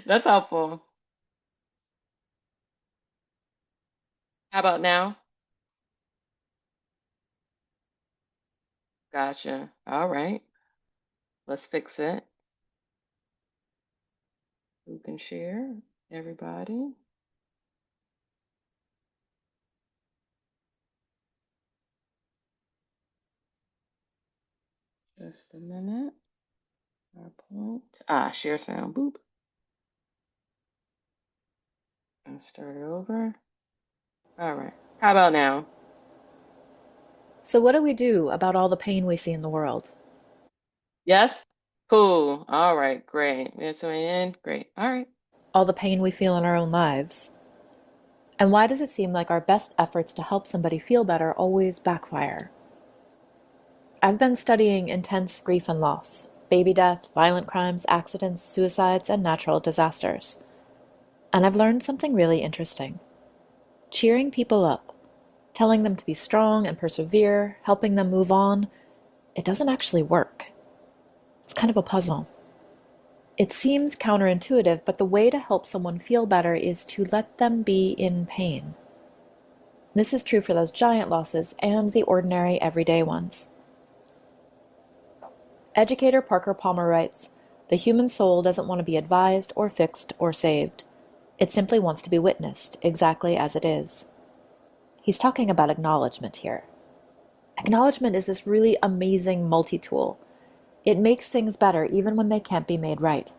That's helpful. How about now? Gotcha. All right. Let's fix it. Who can share? Everybody. Just a minute. PowerPoint. Share sound. Boop. And start it over. All right. How about now? So, what do we do about all the pain we see in the world? Yes? Cool. All right. Great. It's my end. Great. All right. All the pain we feel in our own lives? And why does it seem like our best efforts to help somebody feel better always backfire? I've been studying intense grief and loss, baby death, violent crimes, accidents, suicides, and natural disasters. And I've learned something really interesting. Cheering people up, telling them to be strong and persevere, helping them move on, it doesn't actually work. It's kind of a puzzle. It seems counterintuitive, but the way to help someone feel better is to let them be in pain. This is true for those giant losses and the ordinary, everyday ones. Educator Parker Palmer writes, "The human soul doesn't want to be advised or fixed or saved. It simply wants to be witnessed, exactly as it is." He's talking about acknowledgement here. Acknowledgement is this really amazing multi-tool. It makes things better even when they can't be made right.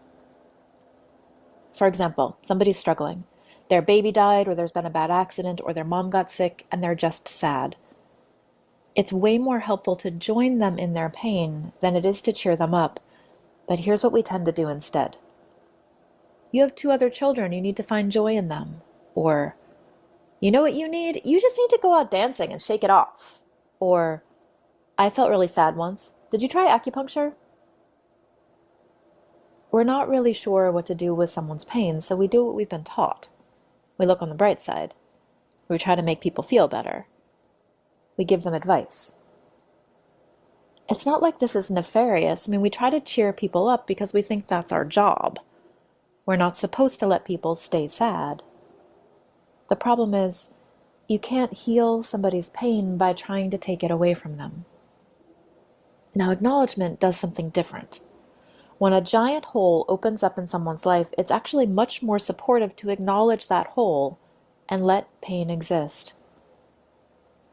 For example, somebody's struggling. Their baby died, or there's been a bad accident, or their mom got sick, and they're just sad. It's way more helpful to join them in their pain than it is to cheer them up, but here's what we tend to do instead. "You have 2 other children, you need to find joy in them." Or, "You know what you need? You just need to go out dancing and shake it off." Or, "I felt really sad once. Did you try acupuncture?" We're not really sure what to do with someone's pain, so we do what we've been taught. We look on the bright side. We try to make people feel better. We give them advice. It's not like this is nefarious. I mean, we try to cheer people up because we think that's our job. We're not supposed to let people stay sad. The problem is, you can't heal somebody's pain by trying to take it away from them. Now, acknowledgement does something different. When a giant hole opens up in someone's life, it's actually much more supportive to acknowledge that hole and let pain exist.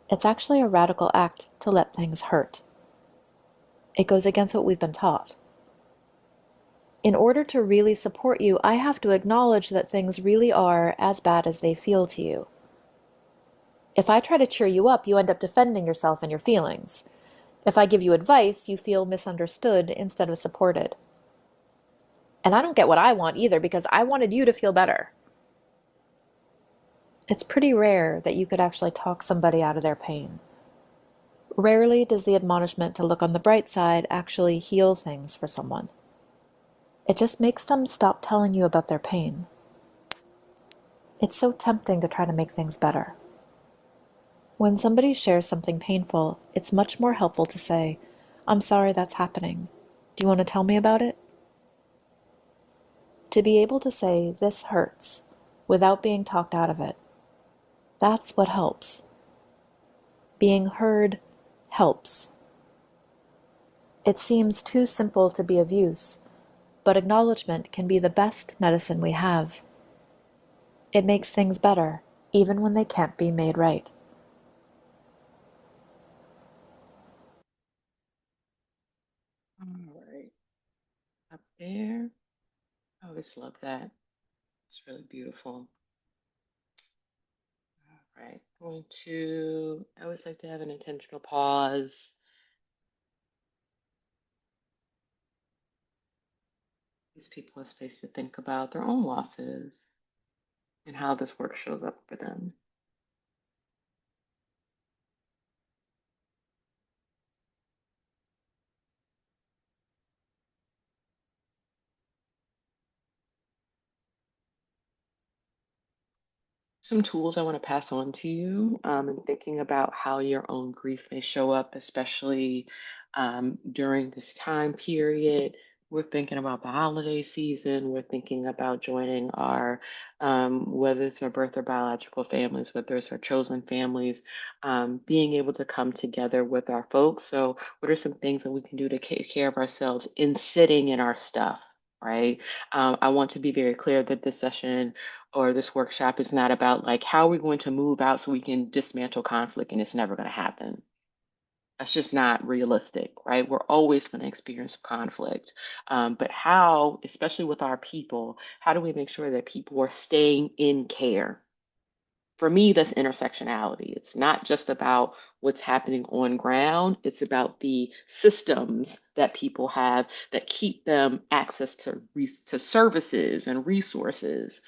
It's actually a radical act to let things hurt. It goes against what we've been taught. In order to really support you, I have to acknowledge that things really are as bad as they feel to you. If I try to cheer you up, you end up defending yourself and your feelings. If I give you advice, you feel misunderstood instead of supported. And I don't get what I want either because I wanted you to feel better. It's pretty rare that you could actually talk somebody out of their pain. Rarely does the admonishment to look on the bright side actually heal things for someone. It just makes them stop telling you about their pain. It's so tempting to try to make things better. When somebody shares something painful, it's much more helpful to say, "I'm sorry that's happening. Do you want to tell me about it?" To be able to say, "This hurts," without being talked out of it, that's what helps. Being heard helps. It seems too simple to be of use, but acknowledgement can be the best medicine we have. It makes things better, even when they can't be made right. All right, up there. I always love that. It's really beautiful. All right, I always like to have an intentional pause. These people a space to think about their own losses and how this work shows up for them. Some tools I want to pass on to you in thinking about how your own grief may show up, especially during this time period. We're thinking about the holiday season. We're thinking about joining whether it's our birth or biological families, whether it's our chosen families, being able to come together with our folks. So, what are some things that we can do to take care of ourselves in sitting in our stuff? Right. I want to be very clear that this session or this workshop is not about like how we're going to move out so we can dismantle conflict and it's never going to happen. That's just not realistic, right? We're always going to experience conflict. But how, especially with our people, how do we make sure that people are staying in care? For me, that's intersectionality. It's not just about what's happening on ground, it's about the systems that people have that keep them access to services and resources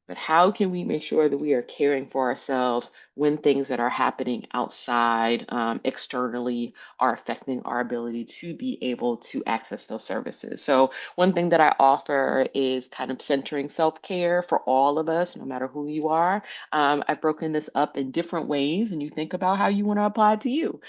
But how can we make sure that we are caring for ourselves when things that are happening outside, externally, are affecting our ability to be able to access those services? So, one thing that I offer is kind of centering self care for all of us, no matter who you are. I've broken this up in different ways, and you think about how you want to apply it to you.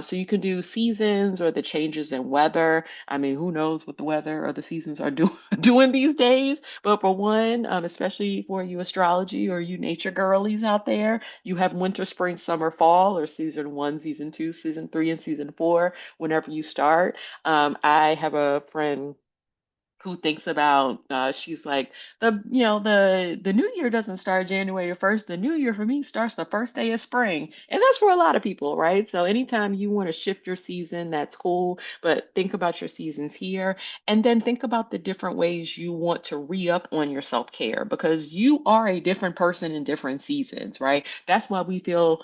So, you can do seasons or the changes in weather. I mean, who knows what the weather or the seasons are doing these days? But for one, especially for you astrology or you nature girlies out there, you have winter, spring, summer, fall, or season one, season two, season three, and season four, whenever you start. I have a friend who thinks about she's like the new year doesn't start January 1st. The new year for me starts the first day of spring, and that's for a lot of people, right? So anytime you want to shift your season, that's cool, but think about your seasons here, and then think about the different ways you want to re-up on your self-care, because you are a different person in different seasons, right? That's why we feel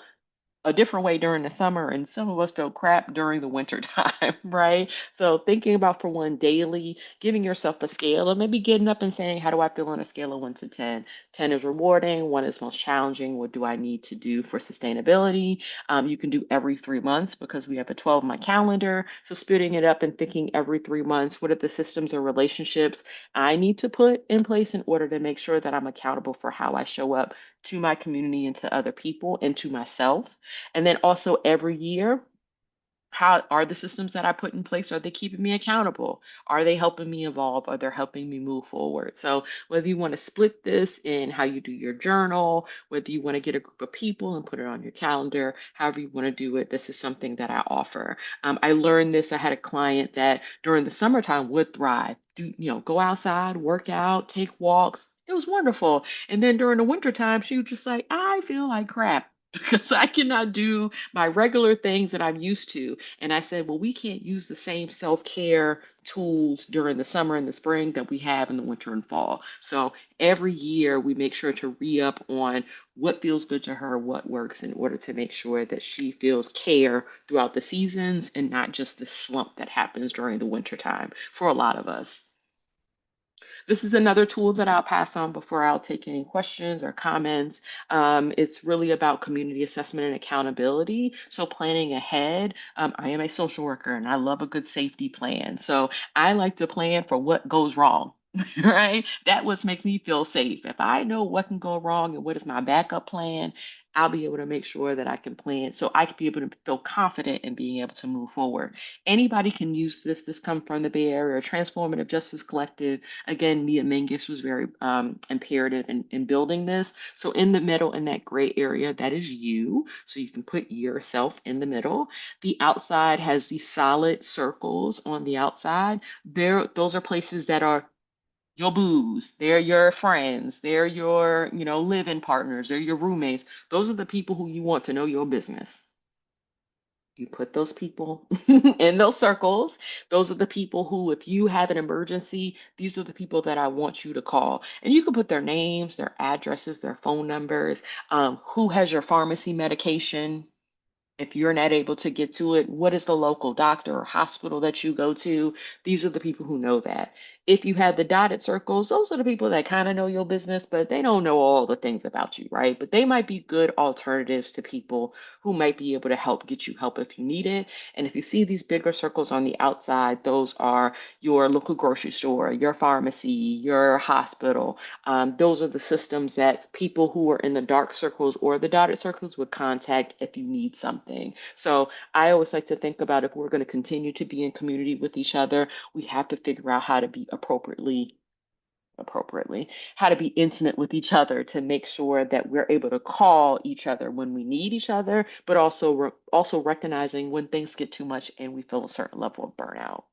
a different way during the summer, and some of us feel crap during the winter time, right? So thinking about, for one, daily, giving yourself a scale, or maybe getting up and saying, how do I feel on a scale of 1 to 10? 10 is rewarding, 1 is most challenging. What do I need to do for sustainability? You can do every 3 months because we have a 12-month calendar. So splitting it up and thinking every 3 months, what are the systems or relationships I need to put in place in order to make sure that I'm accountable for how I show up to my community and to other people and to myself? And then also every year, how are the systems that I put in place? Are they keeping me accountable? Are they helping me evolve? Are they helping me move forward? So whether you want to split this in how you do your journal, whether you want to get a group of people and put it on your calendar, however you want to do it, this is something that I offer. I learned this. I had a client that during the summertime would thrive. Go outside, work out, take walks. It was wonderful. And then during the wintertime, she was just like, I feel like crap because I cannot do my regular things that I'm used to. And I said, well, we can't use the same self care tools during the summer and the spring that we have in the winter and fall. So every year we make sure to re up on what feels good to her, what works, in order to make sure that she feels care throughout the seasons and not just the slump that happens during the winter time for a lot of us. This is another tool that I'll pass on before I'll take any questions or comments. It's really about community assessment and accountability. So, planning ahead. I am a social worker and I love a good safety plan. So, I like to plan for what goes wrong. Right? That what makes me feel safe. If I know what can go wrong and what is my backup plan, I'll be able to make sure that I can plan so I can be able to feel confident in being able to move forward. Anybody can use this. This comes from the Bay Area Transformative Justice Collective. Again, Mia Mingus was very imperative in building this. So in the middle, in that gray area, that is you. So you can put yourself in the middle. The outside has these solid circles on the outside. Those are places that are your booze, they're your friends, they're your, living partners, they're your roommates. Those are the people who you want to know your business. You put those people in those circles. Those are the people who, if you have an emergency, these are the people that I want you to call. And you can put their names, their addresses, their phone numbers, who has your pharmacy medication. If you're not able to get to it, what is the local doctor or hospital that you go to? These are the people who know that. If you have the dotted circles, those are the people that kind of know your business, but they don't know all the things about you, right? But they might be good alternatives to people who might be able to help get you help if you need it. And if you see these bigger circles on the outside, those are your local grocery store, your pharmacy, your hospital. Those are the systems that people who are in the dark circles or the dotted circles would contact if you need something. So I always like to think about, if we're going to continue to be in community with each other, we have to figure out how to be appropriately, how to be intimate with each other to make sure that we're able to call each other when we need each other, but also recognizing when things get too much and we feel a certain level of burnout.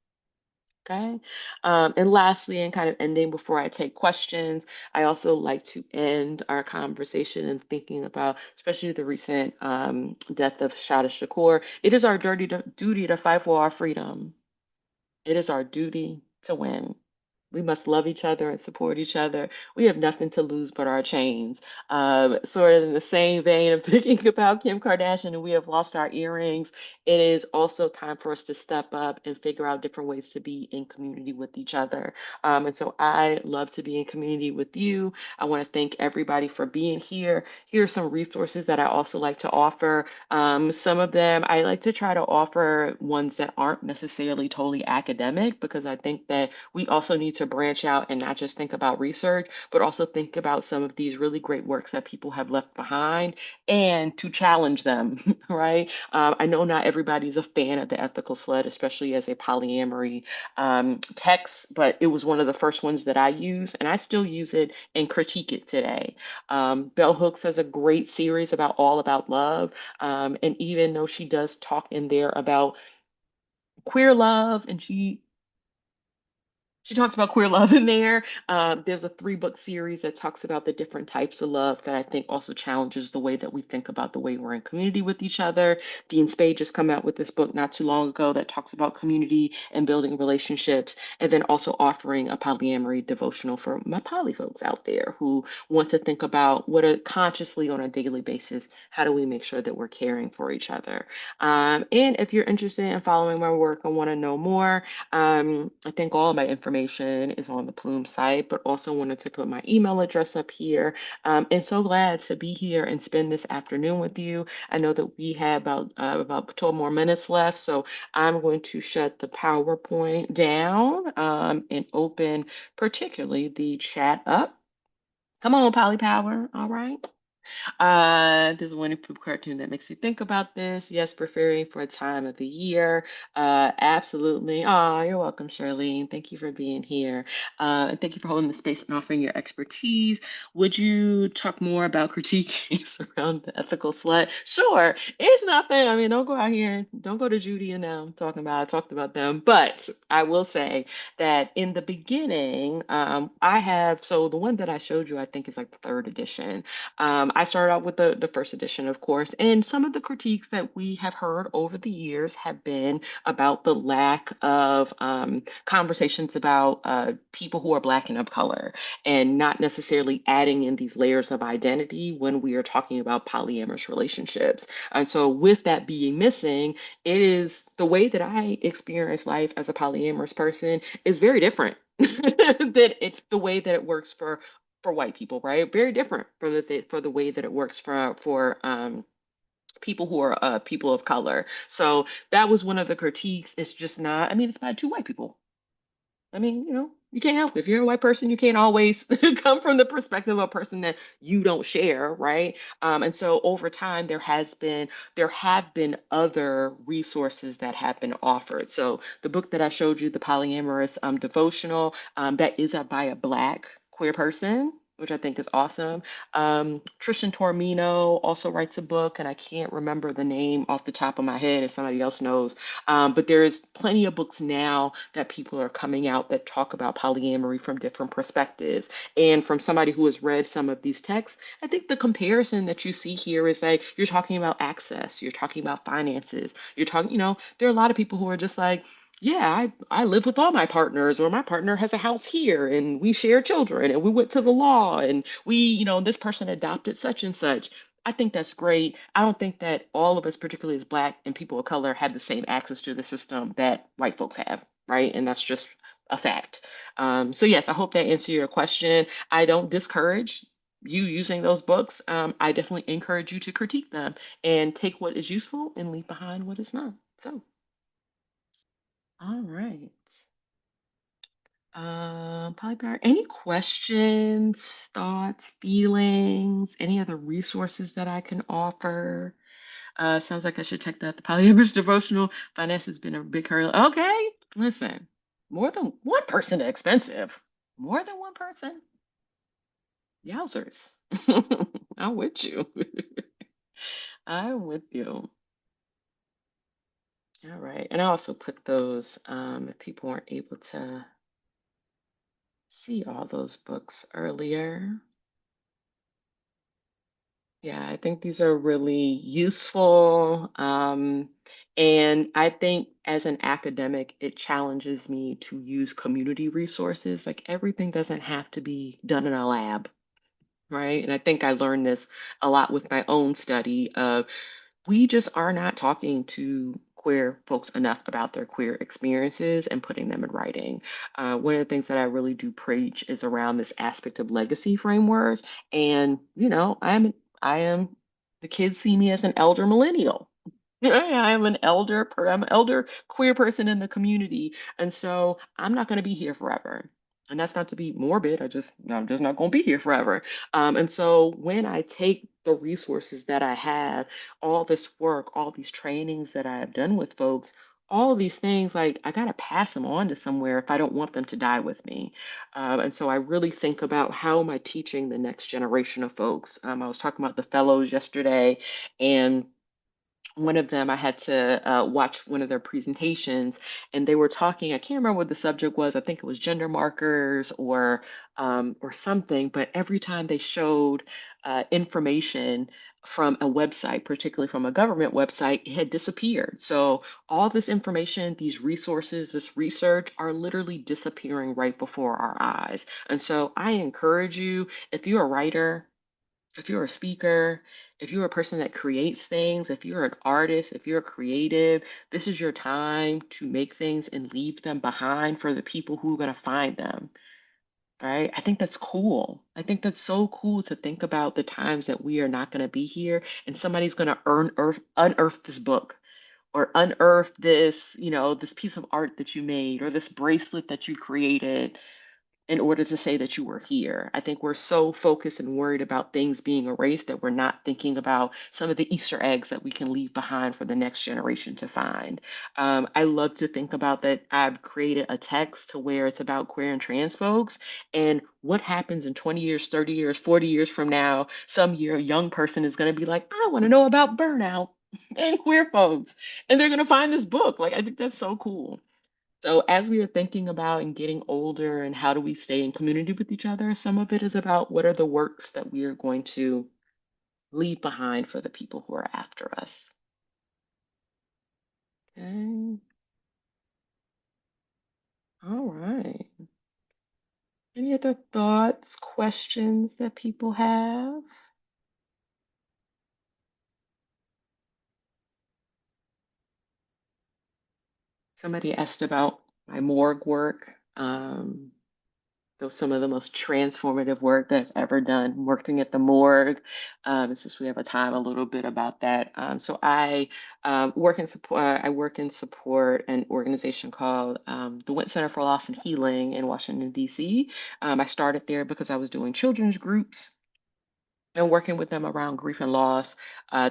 Okay. And lastly, and kind of ending before I take questions, I also like to end our conversation and thinking about, especially the recent death of Shada Shakur. It is our duty to fight for our freedom. It is our duty to win. We must love each other and support each other. We have nothing to lose but our chains. Sort of in the same vein of thinking about Kim Kardashian and we have lost our earrings. it is also time for us to step up and figure out different ways to be in community with each other. And so I love to be in community with you. I want to thank everybody for being here. Here are some resources that I also like to offer. Some of them I like to try to offer ones that aren't necessarily totally academic because I think that we also need to branch out and not just think about research, but also think about some of these really great works that people have left behind and to challenge them, right? I know not everybody's a fan of the ethical slut, especially as a polyamory text, but it was one of the first ones that I use, and I still use it and critique it today. Bell Hooks has a great series about all about love, and even though she does talk in there about queer love, and she talks about queer love in there. There's a three-book series that talks about the different types of love that I think also challenges the way that we think about the way we're in community with each other. Dean Spade just come out with this book not too long ago that talks about community and building relationships, and then also offering a polyamory devotional for my poly folks out there who want to think about what are consciously on a daily basis, how do we make sure that we're caring for each other? And if you're interested in following my work and want to know more, I think all of my information is on the Plume site, but also wanted to put my email address up here. And so glad to be here and spend this afternoon with you. I know that we have about 12 more minutes left, so I'm going to shut the PowerPoint down and open particularly the chat up. Come on, Polly Power. All right. There's a Winnie Pooh cartoon that makes you think about this. Yes, preferring for a time of the year. Absolutely. Oh, you're welcome, Charlene. Thank you for being here. And thank you for holding the space and offering your expertise. Would you talk more about critiquing around the ethical slut? Sure. It's nothing. I mean, don't go out here. Don't go to Judy and them talking about, I talked about them. But I will say that in the beginning, so the one that I showed you, I think is like the third edition. I started out with the first edition, of course, and some of the critiques that we have heard over the years have been about the lack of conversations about people who are Black and of color, and not necessarily adding in these layers of identity when we are talking about polyamorous relationships. And so, with that being missing, it is the way that I experience life as a polyamorous person is very different the way that it works for white people, right? Very different for the way that it works for people who are people of color. So that was one of the critiques. It's just not. I mean, it's by two white people. I mean, you can't help it. If you're a white person, you can't always come from the perspective of a person that you don't share, right? And so over time, there have been other resources that have been offered. So the book that I showed you, the polyamorous devotional, that is by a Black queer person, which I think is awesome. Tristan Tormino also writes a book, and I can't remember the name off the top of my head. If somebody else knows, but there is plenty of books now that people are coming out that talk about polyamory from different perspectives. And from somebody who has read some of these texts, I think the comparison that you see here is like you're talking about access, you're talking about finances, you're talking, there are a lot of people who are just like, yeah, I live with all my partners, or my partner has a house here, and we share children, and we went to the law, and this person adopted such and such. I think that's great. I don't think that all of us, particularly as Black and people of color, have the same access to the system that white folks have, right? And that's just a fact. So yes, I hope that answered your question. I don't discourage you using those books. I definitely encourage you to critique them and take what is useful and leave behind what is not. So, all right. Polybar, any questions, thoughts, feelings, any other resources that I can offer? Sounds like I should check that. The Polyamorous Devotional Finance has been a big hurdle. Okay, listen, more than one person is expensive. More than one person? Yowzers. I'm with you. I'm with you. All right. And I also put those, if people weren't able to see all those books earlier. Yeah, I think these are really useful. And I think as an academic, it challenges me to use community resources. Like everything doesn't have to be done in a lab, right? And I think I learned this a lot with my own study of we just are not talking to queer folks enough about their queer experiences and putting them in writing. One of the things that I really do preach is around this aspect of legacy framework. And, I am, the kids see me as an elder millennial. I'm an elder queer person in the community. And so I'm not going to be here forever. And that's not to be morbid. I'm just not going to be here forever. And so when I take the resources that I have, all this work, all these trainings that I have done with folks, all of these things, like I got to pass them on to somewhere if I don't want them to die with me. And so I really think about how am I teaching the next generation of folks. I was talking about the fellows yesterday, and one of them, I had to watch one of their presentations, and they were talking. I can't remember what the subject was. I think it was gender markers or something. But every time they showed information from a website, particularly from a government website, it had disappeared. So all this information, these resources, this research are literally disappearing right before our eyes. And so I encourage you, if you're a writer, if you're a speaker, if you're a person that creates things, if you're an artist, if you're a creative, this is your time to make things and leave them behind for the people who are going to find them, right? I think that's cool. I think that's so cool to think about the times that we are not going to be here and somebody's going to unearth this book or unearth this, this piece of art that you made or this bracelet that you created in order to say that you were here. I think we're so focused and worried about things being erased that we're not thinking about some of the Easter eggs that we can leave behind for the next generation to find. I love to think about that. I've created a text to where it's about queer and trans folks and what happens in 20 years, 30 years, 40 years from now. Some year, a young person is going to be like, I want to know about burnout and queer folks. And they're going to find this book. Like, I think that's so cool. So, as we are thinking about and getting older and how do we stay in community with each other, some of it is about what are the works that we are going to leave behind for the people who are after us. Okay. All right. Any other thoughts, questions that people have? Somebody asked about my morgue work. Those some of the most transformative work that I've ever done working at the morgue. Since we have a time, a little bit about that. So I work in support. I work in support an organization called the Went Center for Loss and Healing in Washington D.C. I started there because I was doing children's groups and working with them around grief and loss.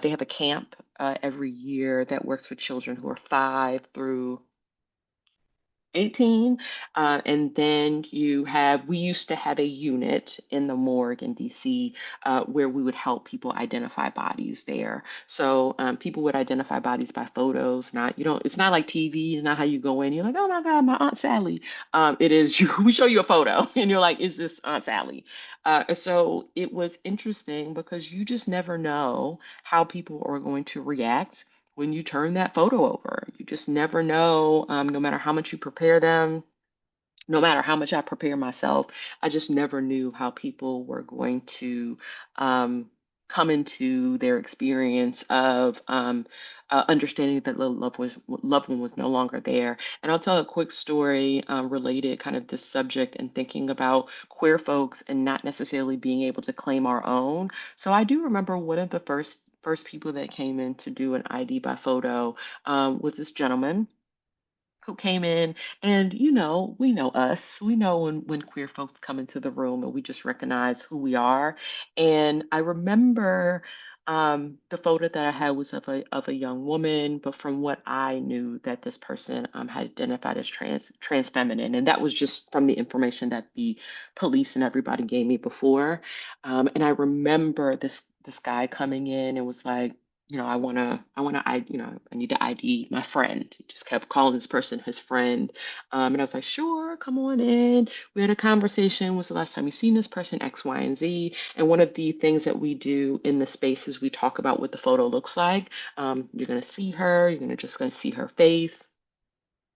They have a camp every year that works with children who are 5 through 18. And then we used to have a unit in the morgue in DC where we would help people identify bodies there. So people would identify bodies by photos, it's not like TV, it's not how you go in, you're like, oh my God, my Aunt Sally. It is, we show you a photo and you're like, is this Aunt Sally? So it was interesting because you just never know how people are going to react when you turn that photo over. You just never know, no matter how much you prepare them, no matter how much I prepare myself, I just never knew how people were going to um, come into their experience of understanding that the loved one was no longer there. And I'll tell a quick story related kind of this subject and thinking about queer folks and not necessarily being able to claim our own. So I do remember one of the first people that came in to do an ID by photo was this gentleman who came in, and we know us, we know when queer folks come into the room and we just recognize who we are. And I remember the photo that I had was of a young woman, but from what I knew, that this person had identified as trans feminine, and that was just from the information that the police and everybody gave me before. And I remember this guy coming in and was like, I need to ID my friend. He just kept calling this person his friend. And I was like, sure, come on in. We had a conversation. When's the last time you seen this person? X, Y, and Z. And one of the things that we do in the space is we talk about what the photo looks like. You're going to see her. You're going to see her face.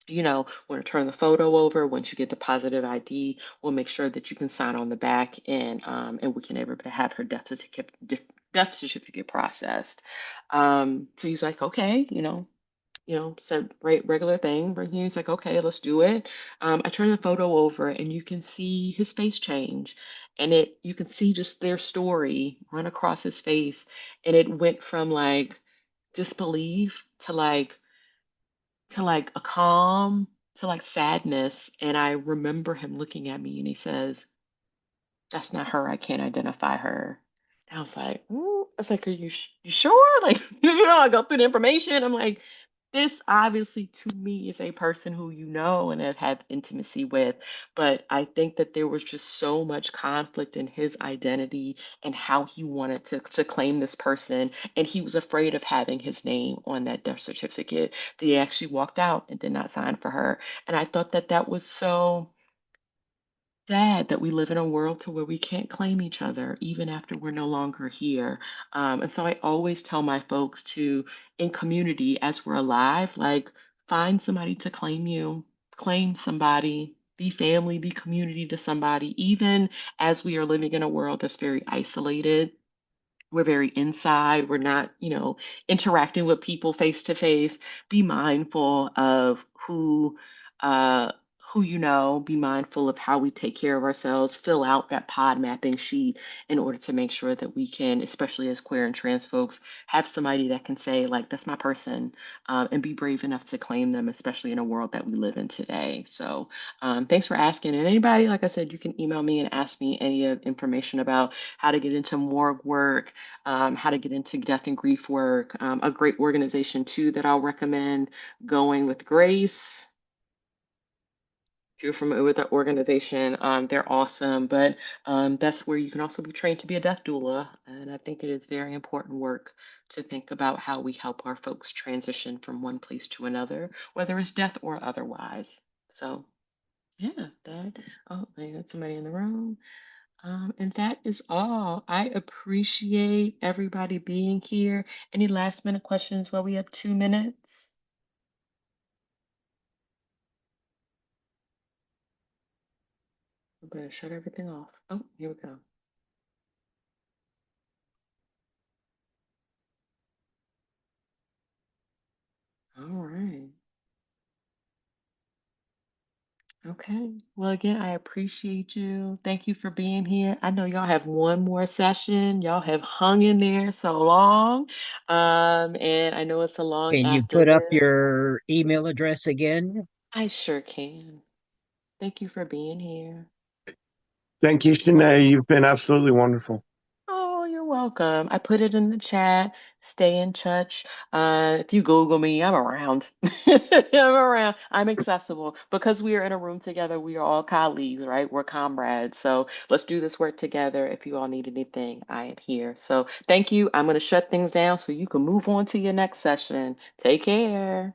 Want to turn the photo over. Once you get the positive ID, we'll make sure that you can sign on the back, and we can able to have her death certificate processed. So he's like, okay, said regular thing. But he's like, okay, let's do it. I turn the photo over and you can see his face change. And you can see just their story run across his face. And it went from like disbelief to like a calm to like sadness. And I remember him looking at me and he says, that's not her. I can't identify her. And I was like, "Ooh." I was like, are you sure? Like, I go through the information. I'm like, this obviously to me is a person who you know and have had intimacy with. But I think that there was just so much conflict in his identity and how he wanted to claim this person. And he was afraid of having his name on that death certificate that he actually walked out and did not sign for her. And I thought that that was so sad that we live in a world to where we can't claim each other even after we're no longer here. And so I always tell my folks to, in community, as we're alive, like find somebody to claim you, claim somebody, be family, be community to somebody, even as we are living in a world that's very isolated. We're very inside. We're not, interacting with people face to face. Be mindful of uh, who you know. Be mindful of how we take care of ourselves. Fill out that pod mapping sheet in order to make sure that we can, especially as queer and trans folks, have somebody that can say, like, that's my person, and be brave enough to claim them, especially in a world that we live in today. So, thanks for asking. And anybody, like I said, you can email me and ask me any information about how to get into morgue work, how to get into death and grief work. A great organization, too, that I'll recommend going with Grace. If you're familiar with that organization, they're awesome. But that's where you can also be trained to be a death doula. And I think it is very important work to think about how we help our folks transition from one place to another, whether it's death or otherwise. So, yeah, that. Oh, I got somebody in the room. And that is all. I appreciate everybody being here. Any last minute questions while we have 2 minutes? I'm going to shut everything off. Oh, here we go. All right. Okay. Well, again, I appreciate you. Thank you for being here. I know y'all have one more session. Y'all have hung in there so long. And I know it's a long Can you after put up this. your email address again? I sure can. Thank you for being here. Thank you, Shanae. You've been absolutely wonderful. Oh, you're welcome. I put it in the chat. Stay in touch. If you Google me, I'm around. I'm around. I'm accessible because we are in a room together. We are all colleagues, right? We're comrades. So let's do this work together. If you all need anything, I am here. So thank you. I'm going to shut things down so you can move on to your next session. Take care.